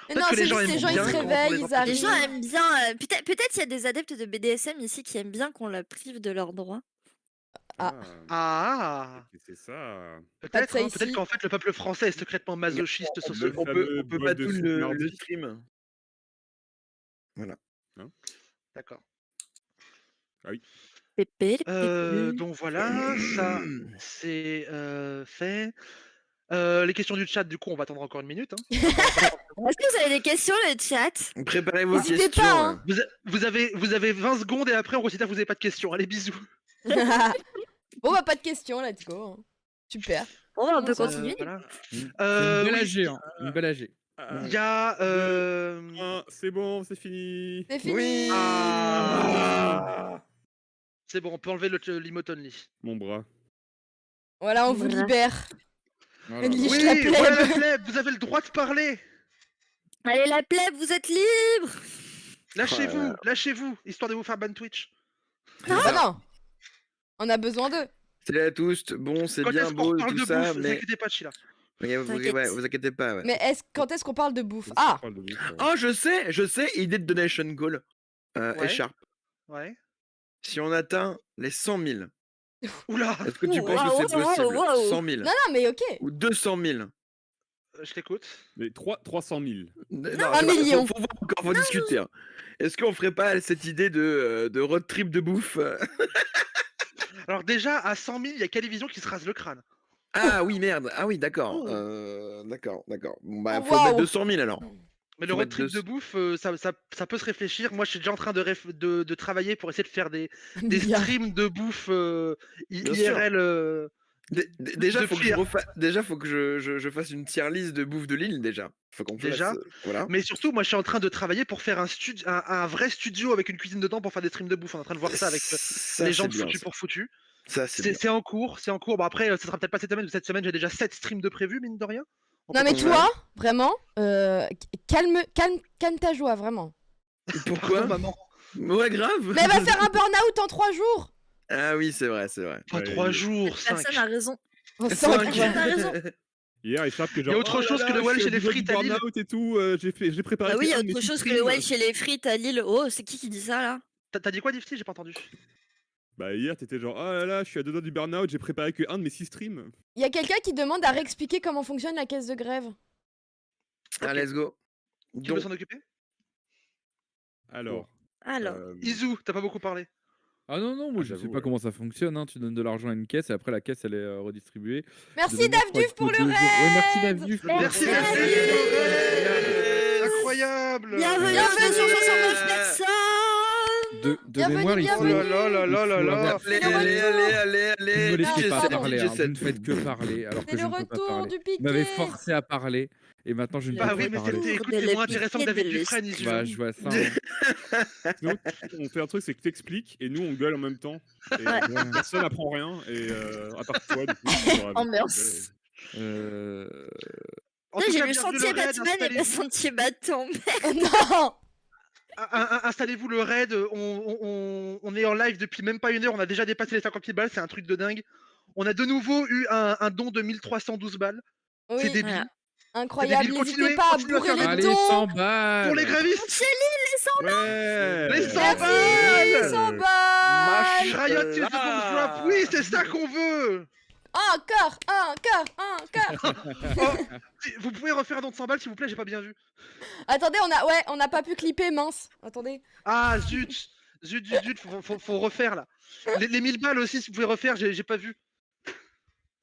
Non, c'est juste les gens, ils se réveillent, ils arrivent. Les gens aiment bien. Peut-être il y a des adeptes de BDSM ici qui aiment bien qu'on la prive de leurs droits. C'est ça. Peut-être qu'en fait, le peuple français est secrètement masochiste sur ce. On peut pas tout le stream. Voilà. D'accord. Ah oui. Donc voilà, ça c'est fait. Les questions du chat, du coup, on va attendre encore une minute. Est-ce que vous avez des questions, le chat? Préparez vos questions. Pas, hein. Vous avez 20 secondes et après on considère que vous n'avez pas de questions. Allez, bisous. Bon, bah pas de questions, let's go. Super. Bon, bah, on peut Ça, continuer. voilà. C'est une belle Oui, AG, hein. Une belle AG. il y a. C'est bon, c'est fini. C'est fini. Oui. C'est bon, on peut enlever l'emote only. Mon bras. Voilà, on vous Voilà. libère. Oh là Elle là. liche Oui, la plèbe. voilà la plèbe, vous avez le droit de parler. Allez, la plèbe, vous êtes libre. Lâchez-vous, lâchez-vous, histoire de vous faire ban Twitch. Ah non. On a besoin d'eux. Salut à tous. Bon, c'est Quand bien est-ce qu'on beau reparle tout de ça, bouffe, vous mais inquiétez pas, Chila. vous inquiétez pas. Ouais. Mais quand est-ce qu'on parle de bouffe? Ah, Oh, je sais, idée de donation goal. Ouais. Écharpe. Ouais. Si on atteint les 100 000, Oula. est-ce que tu Ouh, penses que c'est waouh, possible? waouh, waouh. 100 000 non, mais ok. ou 200 000? Je t'écoute. Mais 300 000. Non, Un million. Faut voir encore, faut discuter. Hein. Est-ce qu'on ferait pas cette idée de road trip de bouffe? Alors déjà, à 100 000, il y a Calivision qui se rase le crâne. Ah oui, merde. Ah oui, d'accord. Oh. D'accord. Bon, bah, Oh, faut waouh. mettre 200 000 alors. Mais le Faut road mettre trip de bouffe, ça peut se réfléchir. Moi, je suis déjà en train de travailler pour essayer de faire des Milliard. streams de bouffe Bien IRL. Déjà, de faut que frire. faut que je fasse une tier list de bouffe de Lille déjà. Faut qu'on fasse, Déjà. voilà. Mais surtout, moi, je suis en train de travailler pour faire un vrai studio avec une cuisine dedans pour faire des streams de bouffe. On est en train de voir ça avec Ça, les c'est gens de bien, Foutu ça. pour Foutu. Ça, c'est bien. C'est en cours, c'est en cours. Bon, après, ça sera peut-être pas cette semaine, parce que cette semaine, j'ai déjà 7 streams de prévus, mine de rien. On Non peut mais pas- toi, vraiment, calme ta joie, vraiment. Pourquoi, maman. Ouais, grave. Mais elle va faire un burn-out en 3 jours. Ah oui, c'est vrai. Pas 3 jours, 5. Personne a raison. En Cinq. 5. Personne a raison. Hier, il frappe que Il y genre. a autre chose que le Welsh et les frites à Lille. Et tout, j'ai préparé. Ah oui, il y a un de mes autre six chose que le streams. Welsh et les frites à Lille. Oh, c'est qui dit ça là? T'as dit quoi, Difty? J'ai pas entendu. Bah hier, t'étais genre, oh là là, je suis à 2 doigts du burn-out, j'ai préparé que un de mes 6 streams. Il y a quelqu'un qui demande à réexpliquer comment fonctionne la caisse de grève. Ah, let's go. Qui veut s'en occuper? Alors. Izu, t'as pas beaucoup parlé. Ah non, moi je sais pas comment ça fonctionne, hein. Tu donnes de l'argent à une caisse et après la caisse elle est redistribuée. Merci Davduf pour le raid. Ouais, merci Davduf. Merci, incroyable. Bienvenue à 269 personnes. De mémoire, il faut. Oh là là. Allez. Vous ne me laissez pas DJ7, parler, hein. DJ7. Vous ne faites que parler alors C'est que je le ne peux pas retour parler. du Vous m'avez piqué. forcé à parler et maintenant je ne peux Bah pas oui, mais parler. écoute, c'est moins intéressant que David Dufresne, Izu. Bah, je vois ça. Hein. Sinon, on fait un truc, c'est que t'expliques et nous on gueule en même temps. Et personne n'apprend rien. Et à part toi, du coup. Ambiance. En tout J'ai cas, le bienvenue sentier le raid, Batman et pas installez-vous. sentier bâton. Non. Installez-vous le raid, on est en live depuis même pas 1 heure, on a déjà dépassé les 50 000 balles, c'est un truc de dingue. On a de nouveau eu un don de 1312 balles. Oui. C'est débile. Voilà. Incroyable, débile. n'hésitez Continuez, pas à continuez à bourrer faire les Allez, dons. 100 balles. Pour les grévistes. Chez Lille, les 100 balles. Les 100 Merci, balles. 100 balles. Riot Tears de drop, oui, c'est ça qu'on veut. Encore. Oh, vous pouvez refaire un don de 100 balles s'il vous plaît, j'ai pas bien vu. Attendez, on n'a pas pu clipper, mince. Attendez. Ah zut, faut refaire là. Les 1000 balles aussi, si vous pouvez refaire, j'ai pas vu.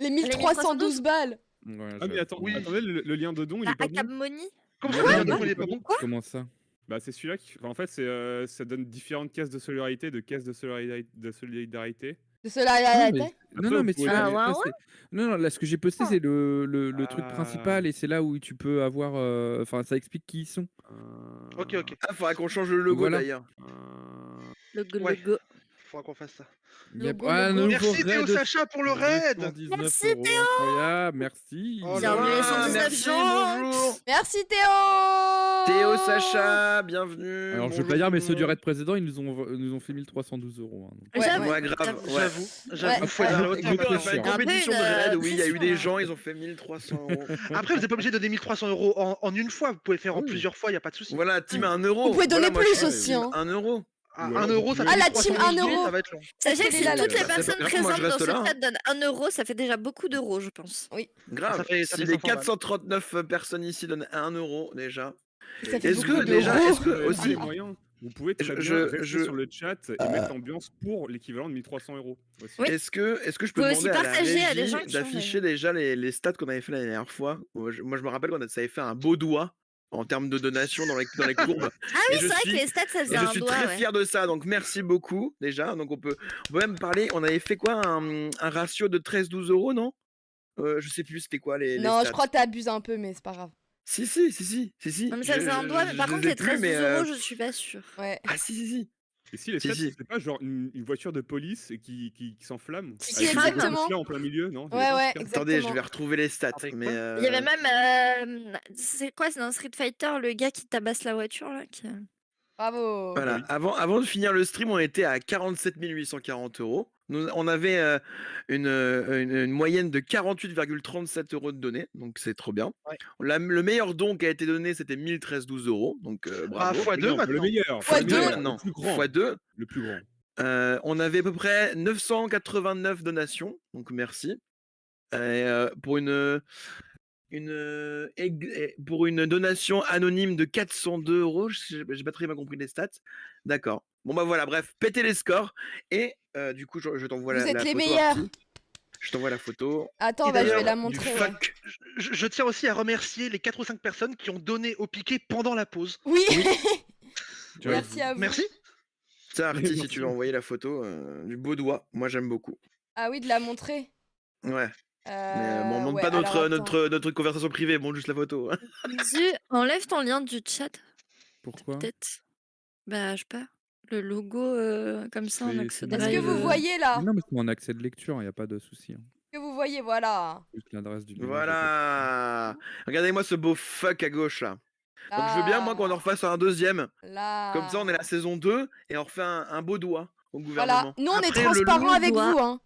Les 1312 balles. Ah mais attends, attendez, le lien de don, il est pas bon. Acab Money. Comment Le ça, lien le de don, don, il est pas bon? Comment ça? Bah c'est celui-là qui. Enfin, en fait, ça donne différentes caisses de solidarité, de solidarité. De cela, Non, mais vous tu pouvez- Non, là, ce que j'ai posté, c'est le truc principal et c'est là où tu peux avoir. Enfin, ça explique qui ils sont. Ok. Ah, faudra qu'on change le logo Voilà. d'ailleurs. Logo. Faudra qu'on fasse ça. Merci Théo Sacha pour le raid. Merci, Théo. Incroyable, merci. Oh là Bienvenue là, les 119 merci, gens. bonjour. Merci Théo. Théo Sacha, bienvenue. Alors, je vais pas dire, mais ceux du raid précédent, ils nous ont fait 1312 €. Hein, donc. J'avoue. Ouais, grave. J'avoue, faut aller à la hauteur. On a fait une Un peu compétition de une, raid, oui, il y a eu pression, des hein. gens, ils ont fait 1300 €. Après, vous n'êtes pas obligé de donner 1300 € en une fois, vous pouvez faire en plusieurs fois, y a pas de souci. Voilà, team à 1 €. Vous pouvez donner Voilà, moi, plus je- aussi, hein. 1 €. Ah, 1 €, ça Ah, fait la 1300 team 1 €, €. ça va être long. Sachez que si là, toutes là. les personnes Moi, je présentes reste dans ce là, hein. chat donnent 1 €, ça fait déjà beaucoup d'euros, je pense. Oui. Grave. Ça fait Si 500 les balles. 439 personnes ici donnent 1 € déjà. Ça fait Est-ce beaucoup que déjà, d'euros. est-ce que Aussi, aussi, moyen. Vous pouvez très Je- bien rester je- sur le chat et mettre l'ambiance pour l'équivalent de 1300 € aussi. Oui. est-ce que je peux Faut aussi demander à la partager à des régie gens qui sont, d'afficher déjà les stats qu'on avait fait la dernière fois? Moi, je me rappelle qu'on avait fait un beau doigt en termes de donation dans les courbes. Ah oui, Et c'est je vrai suis- que les stats, ça Et faisait je un suis doigt, très ouais. fier de ça, donc merci beaucoup déjà. Donc on peut même parler. On avait fait quoi, un ratio de 13-12 €, non? Je sais plus c'était quoi les Non, je stats. crois que t'abuses un peu, mais c'est pas grave. Si. Non, mais ça faisait un doigt, mais par je contre, les ai les plus, 13 mais euros, je suis pas sûre. Ouais. Ah si. Et si les Si, stats, si. c'est pas genre une voiture de police qui s'enflamme Si, avec une exactement. Tesla en plein milieu, non? Ouais, ouais, Attendez, je exactement. vais retrouver les stats. Avec Mais quoi Il y avait même. C'est quoi? C'est dans Street Fighter, le gars qui tabasse la voiture, là Bravo. voilà, avant de finir le stream, on était à 47 840 €. On avait une moyenne de 48,37 € de données, donc c'est trop bien. Ouais. Le meilleur don qui a été donné, c'était 1312 €, donc bravo. x2 Non, pas le maintenant. meilleur. Fois pas le deux. meilleur, Maintenant, le plus grand. x2. Le plus grand. On avait à peu près 989 donations, donc merci. Et, pour pour une donation anonyme de 402 €, j'ai pas très bien compris les stats. D'accord. Bon bah voilà, bref, pétez les scores et du coup je t'envoie Vous la êtes les photo. meilleurs. Artie. Je t'envoie la photo. Attends, Et bah, je vais d'ailleurs, la du montrer. Ouais. fuck. Je tiens aussi à remercier les 4 ou 5 personnes qui ont donné au piqué pendant la pause. Oui. Tu vois, Merci à vous. Merci. Tiens, Artie, si Merci. tu veux envoyer la photo du beau doigt, moi j'aime beaucoup. Ah oui, de la montrer. Ouais. Mais bon, on montre Ouais, pas alors attends. notre conversation privée, bon juste la photo. Ziu, enlève ton lien du chat, Pourquoi? peut-être. Bah, je sais pas. Le logo comme ça en accès Est-ce que vous voyez là? Non, mais c'est en accès de lecture, il n'y a pas de souci. Hein. Est-ce que vous voyez, voilà. Juste l'adresse du lien, Voilà. Regardez-moi ce beau fuck à gauche là. Donc je veux bien moi qu'on en refasse un deuxième. Là. Comme ça on est la saison 2 et on refait un beau doigt au Voilà. gouvernement. Nous, on est Après, le transparent long avec doigt. vous, hein.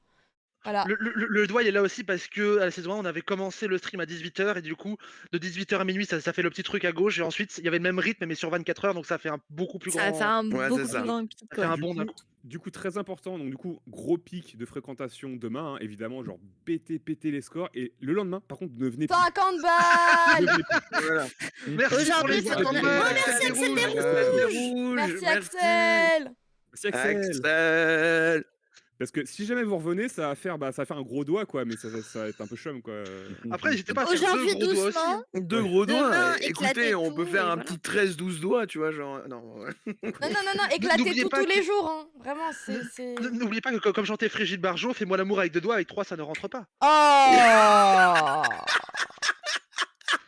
Voilà. Le doigt il est là aussi parce que à la saison 1 on avait commencé le stream à 18h et du coup de 18h à minuit ça fait le petit truc à gauche et ensuite il y avait le même rythme mais sur 24 heures donc ça fait un beaucoup plus Ça va grand. faire un Ouais, beaucoup c'est ça. plus grand pic, Ça fait quoi. un bon d'un coup. Du coup, très important. Donc, du coup, gros pic de fréquentation demain, hein, évidemment, genre péter les scores. Et le lendemain, par contre, ne venez plus. 50 Ne balles. venez plus. Voilà. Merci pour Aujourd'hui, les c'est 50 ton- balles, Oh, merci, Axel Axel Desrouges. Desrouges. Merci, Axel. Merci, Axel. Axel. Parce que si jamais vous revenez, ça va faire un gros doigt, quoi. Mais ça va être un peu chum, quoi. Après n'hésitez pas à faire Aujourd'hui, deux gros doigts aussi. doucement. Deux gros Demain, doigts. éclater Écoutez, on peut tout, faire et un voilà. petit 13-12 doigts, tu vois, genre. Non. Ouais. Non, éclatez N'oubliez tout pas tous les que- jours, hein. Vraiment, c'est... N'oubliez pas que comme chantait Frigide Barjot, fais-moi l'amour avec 2 doigts, avec 3 ça ne rentre pas. Oh.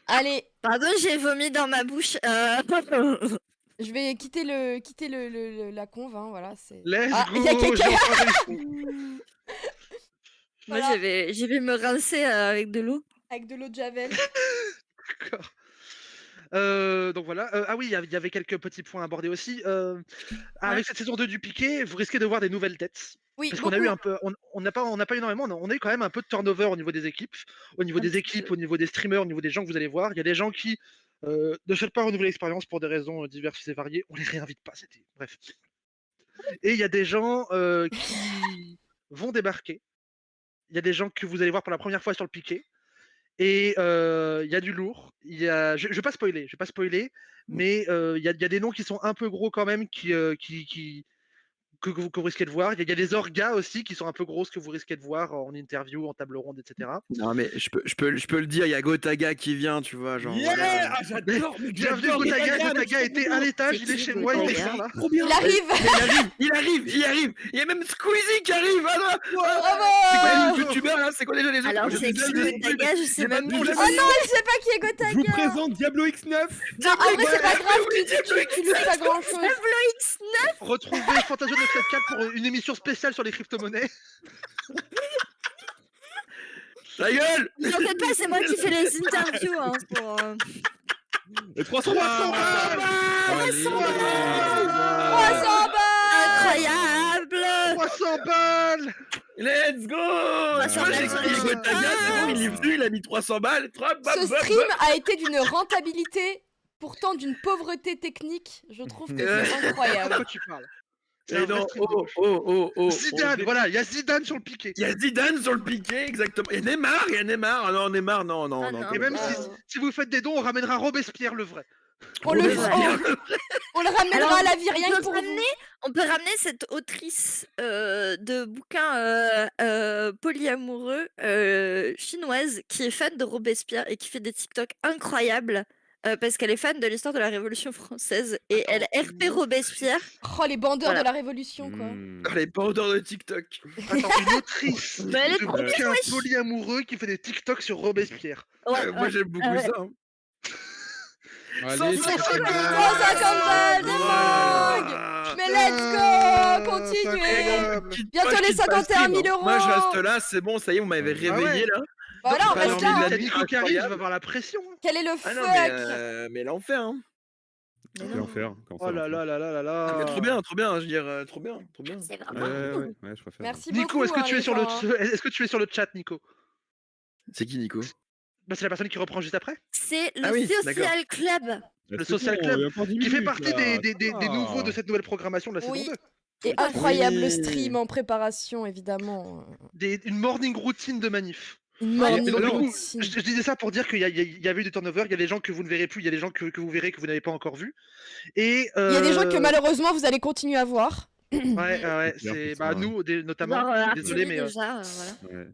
Allez, Pardon, j'ai vomi dans ma bouche. je vais quitter la conve, hein, voilà. Let's Ah, go. il y a quelqu'un. j'ai enfin réussi. Moi, Voilà. je vais me rincer avec de l'eau. Avec de l'eau de Javel. D'accord. Donc voilà. Ah oui, il y avait quelques petits points à aborder aussi. Avec cette saison 2 du piqué, vous risquez de voir des nouvelles têtes. Oui, Parce qu'on a eu beaucoup. un peu, on n'a pas énormément, on a eu quand même un peu de turnover au niveau des équipes, au niveau Un des petit équipes, peu. au niveau des streamers, au niveau des gens que vous allez voir. Il y a des gens qui ne souhaitent pas renouveler l'expérience pour des raisons diverses et variées. On les réinvite pas, c'était bref. Et il y a des gens qui vont débarquer. Il y a des gens que vous allez voir pour la première fois sur le piqué. Et il y a du lourd. Je vais pas spoiler, mais il y a des noms qui sont un peu gros quand même que vous risquez de voir. Il y a des orgas aussi qui sont un peu grosses que vous risquez de voir en interview, en table ronde, etc. Non mais je peux le dire, il y a Gotaga qui vient, tu vois, genre. Yeah voilà. Ah, j'adore, mais Bienvenue j'adore Gotaga. Gotaga, Gotaga était à l'étage, il est chez moi, il est Gotaga. là. trop bien. Il arrive. Il arrive. Il y a même Squeezie qui arrive. Ah, non. Bravo. C'est quoi les youtubeurs là? C'est quoi déjà les autres? Alors, Je c'est sais qui pas, Gotaga? Je sais même pas pas. de nom, Oh non, elle sait pas qui est Je vous Gotaga. présente Diablo X9. Non, en vrai, c'est pas grave, tu loupes pas grand chose. Retrouvez Fantasio 974 pour une émission spéciale sur les crypto-monnaies. Ta gueule. Ne t'inquiète pas, c'est moi qui fais les interviews. Hein, pour, Et 300 300 balles. Incroyable. 300 balles. Let's go. balles sur J'ai le écrit jeu. Gotaga, c'est bon, il est venu, il a mis 300 balles. Ce stream a été d'une rentabilité, pourtant d'une pauvreté technique. Je trouve que c'est De incroyable. quoi tu parles? C'est Et un vrai non, stream de gauche. oh. Zidane, voilà, il y a Zidane sur le piqué. Il y a Zidane sur le piqué, exactement. Et Neymar. Ah non, Neymar, non. Ah non. Et même Ah. si vous faites des dons, on ramènera Robespierre le vrai. On le ramènera Alors, à la vie rien que pour vous. On peut ramener cette autrice de bouquins polyamoureux chinoise qui est fan de Robespierre et qui fait des TikTok incroyables parce qu'elle est fan de l'histoire de la Révolution française et elle RP Robespierre. Oh, les bandeurs Voilà. de la Révolution, quoi. Les bandeurs de TikTok. Attends, une autrice Bah, elle est de trop bien, bouquins wesh. polyamoureux qui fait des TikTok sur Robespierre. Ouais, Moi j'aime beaucoup ouais. ça. Hein. Allez, 150 balles de mangue. Mais let's go, continuez. Bientôt les 51 000 euros. Moi je reste là, c'est bon, ça y est, vous m'avez réveillé là. Voilà, on Pas reste l'envie là. de hein. la Nico qui arrive, je vais avoir la pression. Quel est le Ah fuck? non, mais l'enfer. Hein. Quel enfer. Oh là là là là là Ah, mais là. trop bien, je veux dire, trop bien. C'est Ouais, vraiment ouais, ouais, je préfère. Merci Nico, beaucoup. est-ce que hein, tu es les sur gens, le hein. est-ce que tu es sur le chat, Nico? C'est qui Nico? Bah, c'est la personne qui reprend juste après. C'est le Ah oui, Social Club. Le Social Club qui fait partie des nouveaux de cette nouvelle programmation de la saison Oui. 2. Et incroyable Oui. stream en préparation, évidemment. Une morning routine de manif. Une Et morning donc, du coup, routine. je disais ça pour dire qu'il y avait eu des turnovers, il y a des gens que vous ne verrez plus, il y a des gens que vous verrez que vous n'avez pas encore vus. Et Il y a des gens que malheureusement vous allez continuer à voir. ouais, C'est clair, c'est c'est ça, nous notamment. Genre, Désolé, mais déjà, voilà.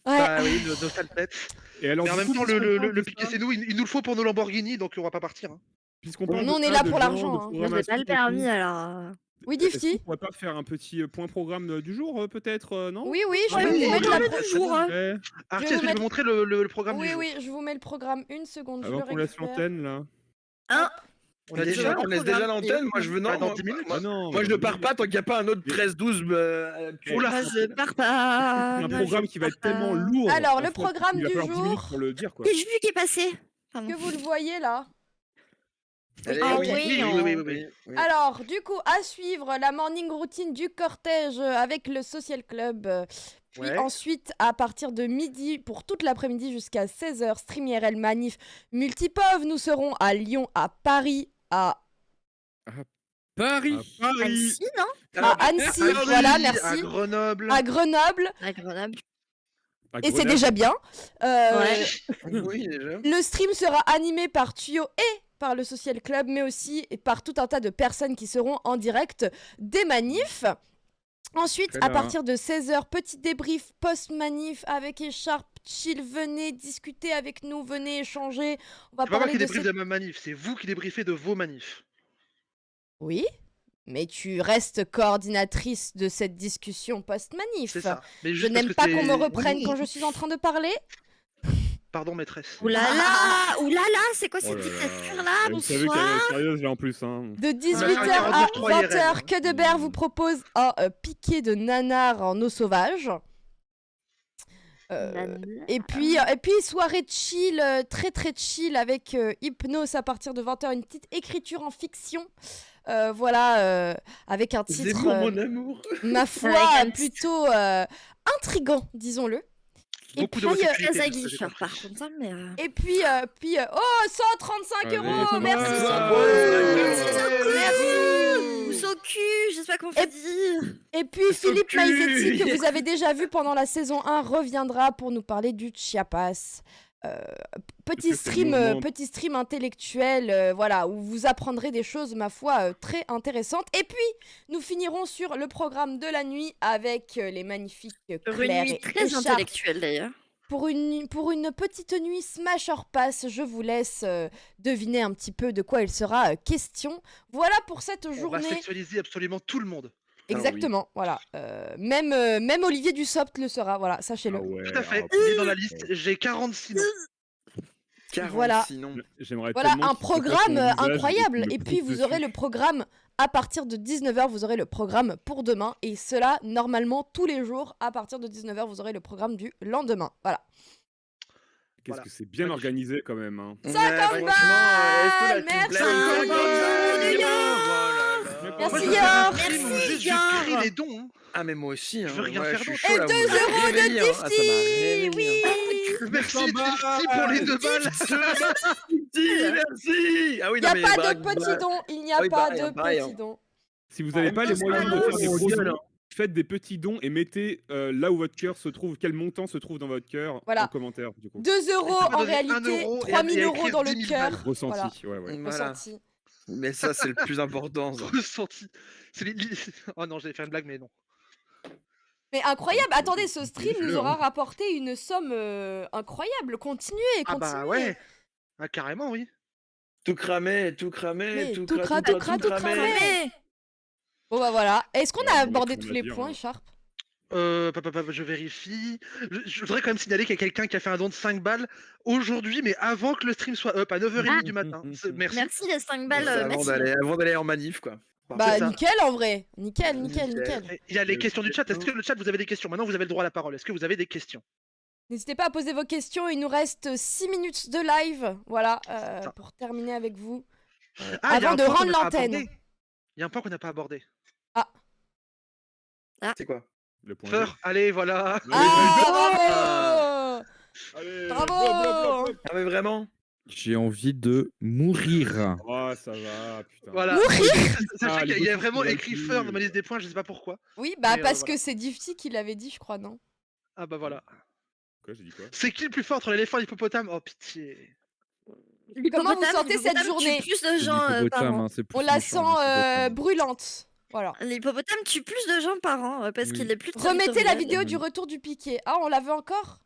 Ouais. bah oui, nos sales têtes. Et alors, Mais en du même coup, temps, puisqu'on parle le de piqué, ça, c'est nous, il nous le faut pour nos Lamborghini, donc on va pas partir. Hein. puisqu'on parle Nous, de on est ça, là de pour gens, l'argent, de hein. Moi, j'ai pas le programmation et permis tout, alors. Oui, est-ce qu'on Difty. pourrait pas faire un petit point programme du jour, peut-être, non? Oui, je Ouais, vais oui, vous mettre oui, la oui, pro- jour, hein. Ouais. Arthur, vous est-ce que tu mettre- peux montrer le programme du Oui, jour? oui, je vous mets le programme une seconde. Avant je qu'on le laisse récupère. l'antenne, là. Hein? On a déjà on laisse déjà l'antenne. Moi je veux non. dans 10 minutes. Ah non, Moi je ne pars pas tant qu'il n'y a pas un autre 13-12. Oula. Moi, je pars pas. C'est un Moi, programme je qui va être pars tellement pas. lourd. Alors, en le fait, programme il va du falloir 10 minutes jour. pour le dire, quoi. J'ai vu qui est passé. Pardon. Que vous le voyez là. Ah oui. Alors, du coup, à suivre la morning routine du cortège avec le Social Club. Puis Ouais. ensuite, à partir de midi, pour toute l'après-midi jusqu'à 16h, Stream IRL Manif Multipov. Nous serons à Lyon, à Paris, à Paris. Annecy, non? à Annecy, voilà, merci. À Grenoble. À Grenoble. À Grenoble. Et c'est déjà bien. Ouais. Oui, déjà. Le stream sera animé par Tuyo et par le Social Club, mais aussi par tout un tas de personnes qui seront en direct des manifs. Ensuite, Très à bien. partir de 16h, petit débrief post-manif avec Écharpe, chill, venez discuter avec nous, venez échanger. On va C'est pas moi parler qui de débriefe ces... de ma manif, c'est vous qui débriefez de vos manifs. Oui, mais tu restes coordinatrice de cette discussion post-manif. C'est ça. Mais Je juste n'aime parce pas que qu'on me c'est- reprenne Oui. quand je suis en train de parler. Pardon, maîtresse. Oulala, oulala, c'est quoi Oh cette là là. dictature-là? Vous savez qu'elle Bonsoir. est sérieuse, là, en plus. Hein. De 18h à 20h, Que de Bear vous propose un piqué de nanar en eau sauvage. Et puis soirée chill, très très chill avec Hypnose à partir de 20h, une petite écriture en fiction. Voilà, avec un titre, Zemmour, mon amour. ma foi, Avec un plutôt intriguant, disons-le. Beaucoup de puis, homosexualité, Très de ce que j'ai aguicheur, compris. par contre, hein, mais. Et puis, oh, 135 Allez, euros, ça merci. va. Ou son cul, je sais pas comment faut dire. Et puis Philippe cul. Maizetti, que vous avez déjà vu pendant la saison 1, reviendra pour nous parler du Chiapas. Petit Est-ce que c'est le moment petit stream intellectuel, voilà, où vous apprendrez des choses, ma foi, très intéressantes. Et puis, nous finirons sur le programme de la nuit avec les magnifiques Pour Claire une nuit et très Écharpe. intellectuelle d'ailleurs. Pour une petite nuit Smash or Pass, je vous laisse deviner un petit peu de quoi il sera question. Voilà pour cette On va journée. sexualiser absolument tout le monde. Exactement, voilà. Même Olivier Dussopt le sera, voilà, sachez-le. Ah ouais, Tout à fait. ah, Il est dans la liste. J'ai 46 noms. 40, Voilà. sinon. J'aimerais Voilà, tellement un qu'il se fasse programme mon visage incroyable. le Et puis, pouce vous aurez dessus. le programme à partir de 19h, vous aurez le programme pour demain. Et cela, normalement, tous les jours, à partir de 19h, vous aurez le programme du lendemain. Voilà. Qu'est-ce Voilà. que c'est bien organisé, quand même. Hein. 50 franchement, balles, merci. Merci, Yor. Je crie les dons. Hein. Ah mais moi aussi, hein. Je veux rien Ouais, faire je suis d'autre. chaud, Et là, 2 vous m'avez euros de réveillé, hein. Ah, ça m'a Difty, réveillé, oui. hein. Merci Difty pour les 2 balles. Merci. Ah oui, Il n'y a non, mais pas braque, de petits braque. dons. Il n'y a Ah oui, pas pareil, de hein, pareil, petits hein. dons. Si vous n'avez pas les moyens de faire des on gros gueule, dons, hein. faites des petits dons et mettez là où votre cœur se trouve, quel montant se trouve dans votre cœur Voilà. en commentaire. Du coup. 2 euros Ça va en donner 1 réalité, euro et 3000 à euros écrire dans le 10 000 cœur. balles. Ressenti, Voilà. ouais. Voilà. Ressenti. Mais ça, c'est le plus important. ça. Ressenti. Oh non, j'allais faire une blague, mais non. Mais incroyable, attendez, ce stream nous Fais-le, aura hein. rapporté une somme incroyable. Continuez, Ah continuez. bah ouais. Ah, carrément, oui. Tout cramé, tout Mais tout tout cramé. cramé. Bon bah voilà. Est-ce qu'on a abordé tous les points, Sharp? Je vérifie. Je voudrais quand même signaler qu'il y a quelqu'un qui a fait un don de 5 balles aujourd'hui, mais avant que le stream soit up, à 9h30 du matin. Merci. Merci les 5 balles, Avant d'aller en manif, quoi. Bah C'est ça. nickel en vrai. Nickel. Il y a les questions du chat. Est-ce que le chat, vous avez des questions? Maintenant, vous avez le droit à la parole. Est-ce que vous avez des questions? N'hésitez pas à poser vos questions. Il nous reste 6 minutes de live. Voilà, pour terminer avec vous. Ah, il y a Avant un de point qu'on rendre n'a pas l'antenne. abordé. Il y a un point qu'on n'a pas abordé. C'est quoi? Le point Feur, allez, voilà. Ah, bravo. Bravo. Ah mais vraiment? J'ai envie de mourir. Oh, ça va, putain. Voilà. Mourir. Sachez qu'il y a vraiment les écrit gosses, Feur dans ma liste des points, je sais pas pourquoi. Oui, bah Mais, parce voilà. que c'est Difty qui l'avait dit, je crois, non? Ah bah voilà. Quoi, j'ai dit quoi? C'est qui le plus fort entre l'éléphant et l'hippopotame? Oh pitié. Comment vous sentez cette L'hippopotame journée? tue plus de gens par an. On la sent brûlante. Voilà. L'hippopotame tue plus de gens par an parce qu'il est plus Remettez la territorial. vidéo du retour du piqué. Ah, on la veut encore?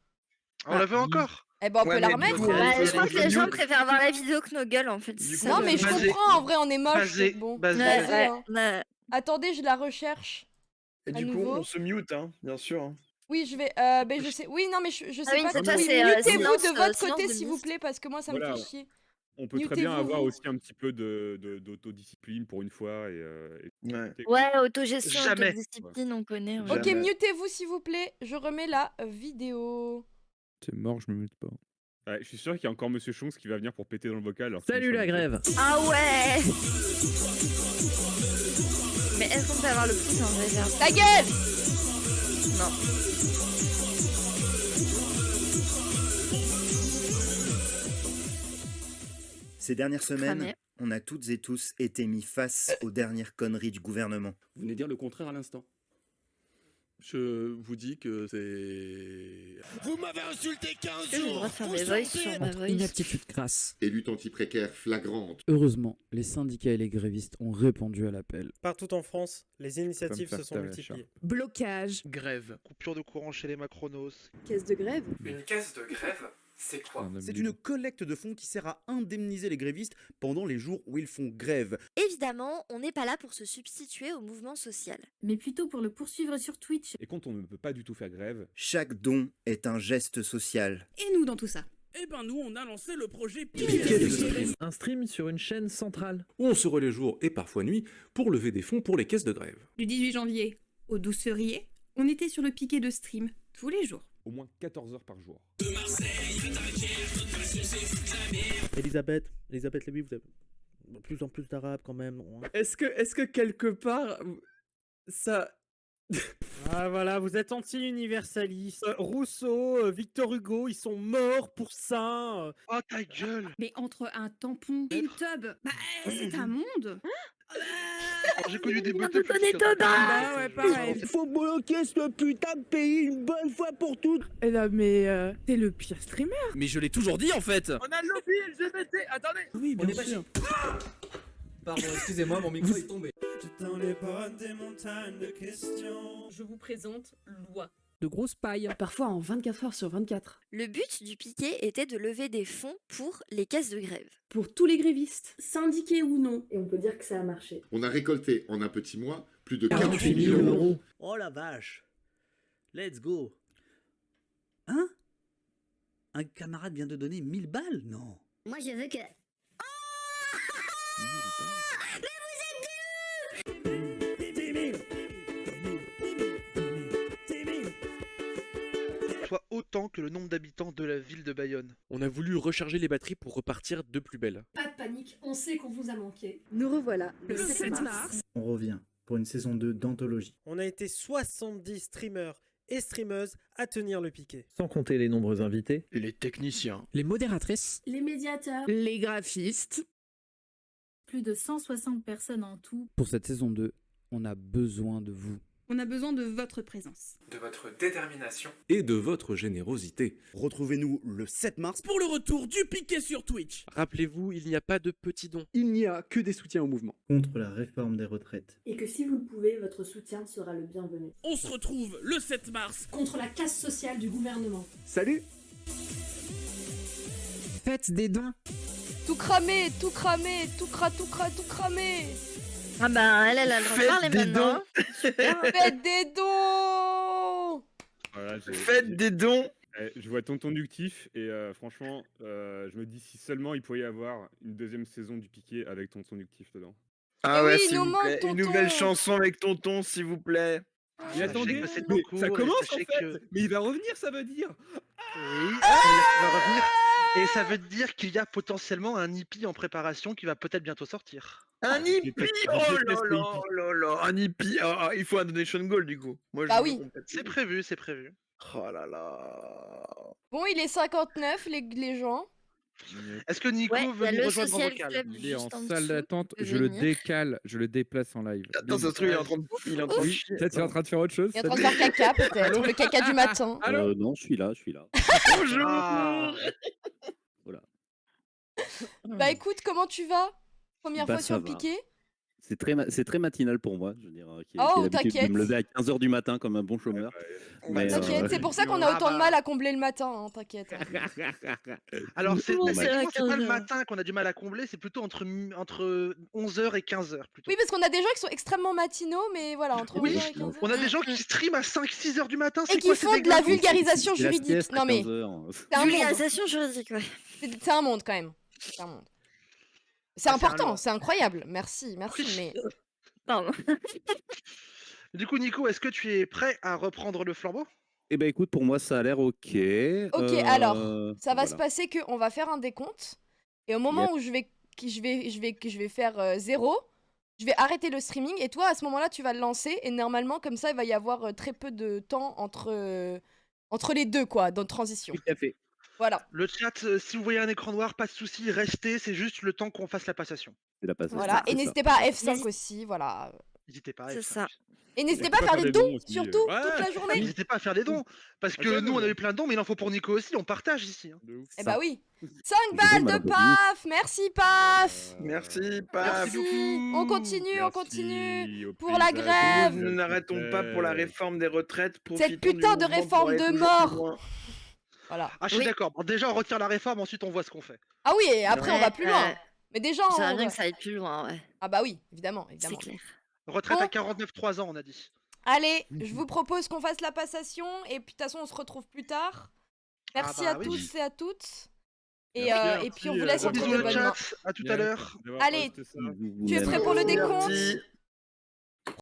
On la veut encore? Eh ben on peut la remettre. Je crois que les gens préfèrent voir la vidéo que nos gueules en fait. Non mais je comprends, en vrai on est moche. Basé, donc bon. basé. Basé, hein. Ouais. Attendez, je la recherche. Et À du coup, nouveau. on se mute, hein, bien sûr. Hein. Oui, je vais. Ben je sais. Oui, non mais je sais oui, pas. c'est ça, Oui, c'est, mutez-vous silence, de votre silence côté de s'il vous plaît parce que moi ça me Voilà. fait chier. On peut très bien Mutez-vous. avoir aussi un petit peu d'autodiscipline pour une fois. Ouais, autogestion, Jamais. autodiscipline, on connaît. ouais. Ok, mutez-vous s'il vous plaît. Je remets la vidéo. C'est mort, je me mute pas. Ouais, je suis sûr qu'il y a encore Monsieur Chonks qui va venir pour péter dans le bocal. alors Salut sinon, la ça me grève. Ah ouais. Mais est-ce qu'on peut avoir le prix en réserve? Ta gueule! Non. Ces dernières semaines, Cramé. on a toutes et tous été mis face aux dernières conneries du gouvernement. Vous venez dire le contraire à l'instant. Je vous dis que c'est... Vous m'avez insulté 15 J'ai le droit de faire mes voices sur ma voice. Inaptitude crasse. Et lutte anti-précaire flagrante. Heureusement, les syndicats et les grévistes ont répondu à l'appel. Partout en France, les initiatives Comme se sont faire multipliées. Blocage. Grève. Coupure de courant chez les Macronos. Caisse de grève. Une caisse de grève, c'est quoi? C'est une collecte de fonds qui sert à indemniser les grévistes pendant les jours où ils font grève. Évidemment, on n'est pas là pour se substituer au mouvement social. Mais plutôt pour le poursuivre sur Twitch. Et quand on ne peut pas du tout faire grève, Chaque don est un geste social. Et nous dans tout ça? Eh ben nous, on a lancé le projet Piquet de stream. Un stream sur une chaîne centrale. Où on se relaie jour et parfois nuit pour lever des fonds pour les caisses de grève. Du 18 janvier au 12 février, on était sur le piquet de stream tous les jours. au moins 14 heures par jour. Elisabeth Lévy, vous avez de plus en plus d'arabes quand même. Est-ce que quelque part, ça... Ah voilà, vous êtes anti-universaliste. Rousseau, Victor Hugo, ils sont morts pour ça. Oh ta gueule. Mais entre un tampon et une tub, bah c'est un monde. J'ai connu des beautés plus Bah ouais, pareil. Faut bloquer ce putain de pays une bonne fois pour toutes. Et là, mais t'es le pire streamer. Mais je l'ai toujours dit en fait. On a le lobby LGBT, attendez. Oui, bien sûr. Pardon, excusez-moi, mon micro est tombé. Dans les bonnes des montagnes de questions. Je vous présente Loi. De grosses pailles, parfois en 24 heures sur 24. Le but du piquet était de lever des fonds pour les caisses de grève. Pour tous les grévistes, syndiqués ou non. Et on peut dire que ça a marché. On a récolté en un petit mois plus de 48 000 euros. Oh la vache. Let's go. Hein? Un camarade vient de donner 1000 balles? Non. Moi je veux que... Soit autant que le nombre d'habitants de la ville de Bayonne. On a voulu recharger les batteries pour repartir de plus belle. Pas de panique, on sait qu'on vous a manqué. Nous revoilà Le 7 mars. On revient pour une saison 2 d'anthologie. On a été 70 streamers et streameuses à tenir le piquet. Sans compter les nombreux invités. Et les techniciens. Les modératrices. Les médiateurs. Les graphistes. Plus de 160 personnes en tout. Pour cette saison 2, on a besoin de vous. On a besoin de votre présence. De votre détermination. Et de votre générosité. Retrouvez-nous le 7 mars pour le retour du piquet sur Twitch. Rappelez-vous, il n'y a pas de petits dons. Il n'y a que des soutiens au mouvement. Contre la réforme des retraites. Et que si vous le pouvez, votre soutien sera le bienvenu. On se retrouve le 7 mars. Contre la casse sociale du gouvernement. Salut. Faites des dons. Tout cramé, tout cramé, tout cramé. Ah bah elle a le droit de parler des maintenant. dons. Hein. Super. Faites des dons. Voilà, Faites des dons. Je vois Tonton Ductif et franchement, je me dis si seulement il pourrait y avoir une deuxième saison du Piqué avec Tonton Ductif dedans. Ah Mais ouais, oui, il s'il nous vous manque plaît. Une Tonton. nouvelle chanson avec Tonton, s'il vous plaît. Mais attendez, que c'est mais beaucoup, ça et commence en sachez fait. que- Mais il va revenir, ça veut dire. Oui, ça va revenir. Et ça veut dire qu'il y a potentiellement un hippie en préparation qui va peut-être bientôt sortir. Un hippie. déteste- Oh je là déteste les là hippies. là là. Un hippie. Ah, il faut un donation goal du coup. Moi, Bah je oui. C'est prévu, c'est prévu. Oh là là. Bon, il est 59, les gens. Est-ce que Nico Ouais, veut y a nous le rejoindre en social vocal club Il est en juste en salle dessous, d'attente, peut je le venir. décale, je le déplace en live. Attends, ça se trouve, il est en train de. Il est en train de Oui, chier. peut-être il est en train de faire autre chose. Il est en train de faire caca, peut-être. Le caca du matin. Non, je suis là. Bonjour. Ah, Voilà. Bah écoute, comment tu vas? Première Bah, fois sur ça le va. piqué. C'est très matinal pour moi, je veux dire, qui Oh, ai l'habitude t'inquiète. de me lever à 15h du matin comme un bon chômeur. Mais, T'inquiète, c'est pour ça qu'on a Ah autant de bah. mal à combler le matin, hein, t'inquiète. Alors, Comment c'est à c'est pas le 15 heures? matin qu'on a du mal à combler, c'est plutôt entre 11h et 15h. Plutôt. Oui, parce qu'on a des gens qui sont extrêmement matinaux, mais voilà, entre Oui, 11h et 15h. on a des gens qui streament à 5-6h du matin. Et c'est qui quoi ces font de la déglingués vulgarisation c'est la juridique. sieste à Non mais, 15h. c'est un monde. Vulgarisation juridique, ouais. C'est un monde quand même. C'est un monde. C'est Ah, c'est un important, lot. c'est incroyable. Merci, mais... Pardon. Du coup, Nico, est-ce que tu es prêt à reprendre le flambeau? Eh ben écoute, pour moi ça a l'air ok. Ok, alors, ça va voilà. se passer qu'on va faire un décompte. Et au moment Yep. où je vais faire 0, je vais arrêter le streaming. Et toi, à ce moment-là, tu vas le lancer. Et normalement, comme ça, il va y avoir très peu de temps entre les deux, quoi, dans transition. Tout à fait. Voilà. Le chat, si vous voyez un écran noir, pas de souci, restez, c'est juste le temps qu'on fasse la passation. C'est la passation. Voilà. Et c'est n'hésitez pas à F5 aussi, voilà. N'hésitez pas. C'est ça. Et n'hésitez pas à faire des dons, surtout, toute la journée. N'hésitez pas à faire des dons. Parce que nous, on a eu plein de dons, mais il en faut pour Nico aussi, on partage ici. hein. Eh bah oui. 5 balles de paf. Merci paf. Merci, Paf. Merci. On continue, on continue. Pour la Nous grève. n'arrêtons pas pour la réforme des retraites. Cette Profitons du putain de mouvement pour réforme aller de toujours plus mort. loin. Voilà. Ah, je suis d'accord. Bon, déjà, on retire la réforme, ensuite, on voit ce qu'on fait. Ah oui, et après on va plus loin. Ouais. Mais déjà, J'aimerais on... bien que ça aille plus loin, ouais. Ah bah oui, évidemment, C'est évidemment. clair. Retraite Bon. à 49,3 ans, on a dit. Allez, je vous propose qu'on fasse la passation et puis de toute façon on se retrouve plus tard. Merci bah à oui. tous et à toutes. Et, Merci, et puis on vous laisse Gros entre bisous de le bonnes mains. chat, à tout à l'heure. Allez, tu es prêt pour le décompte? Merci.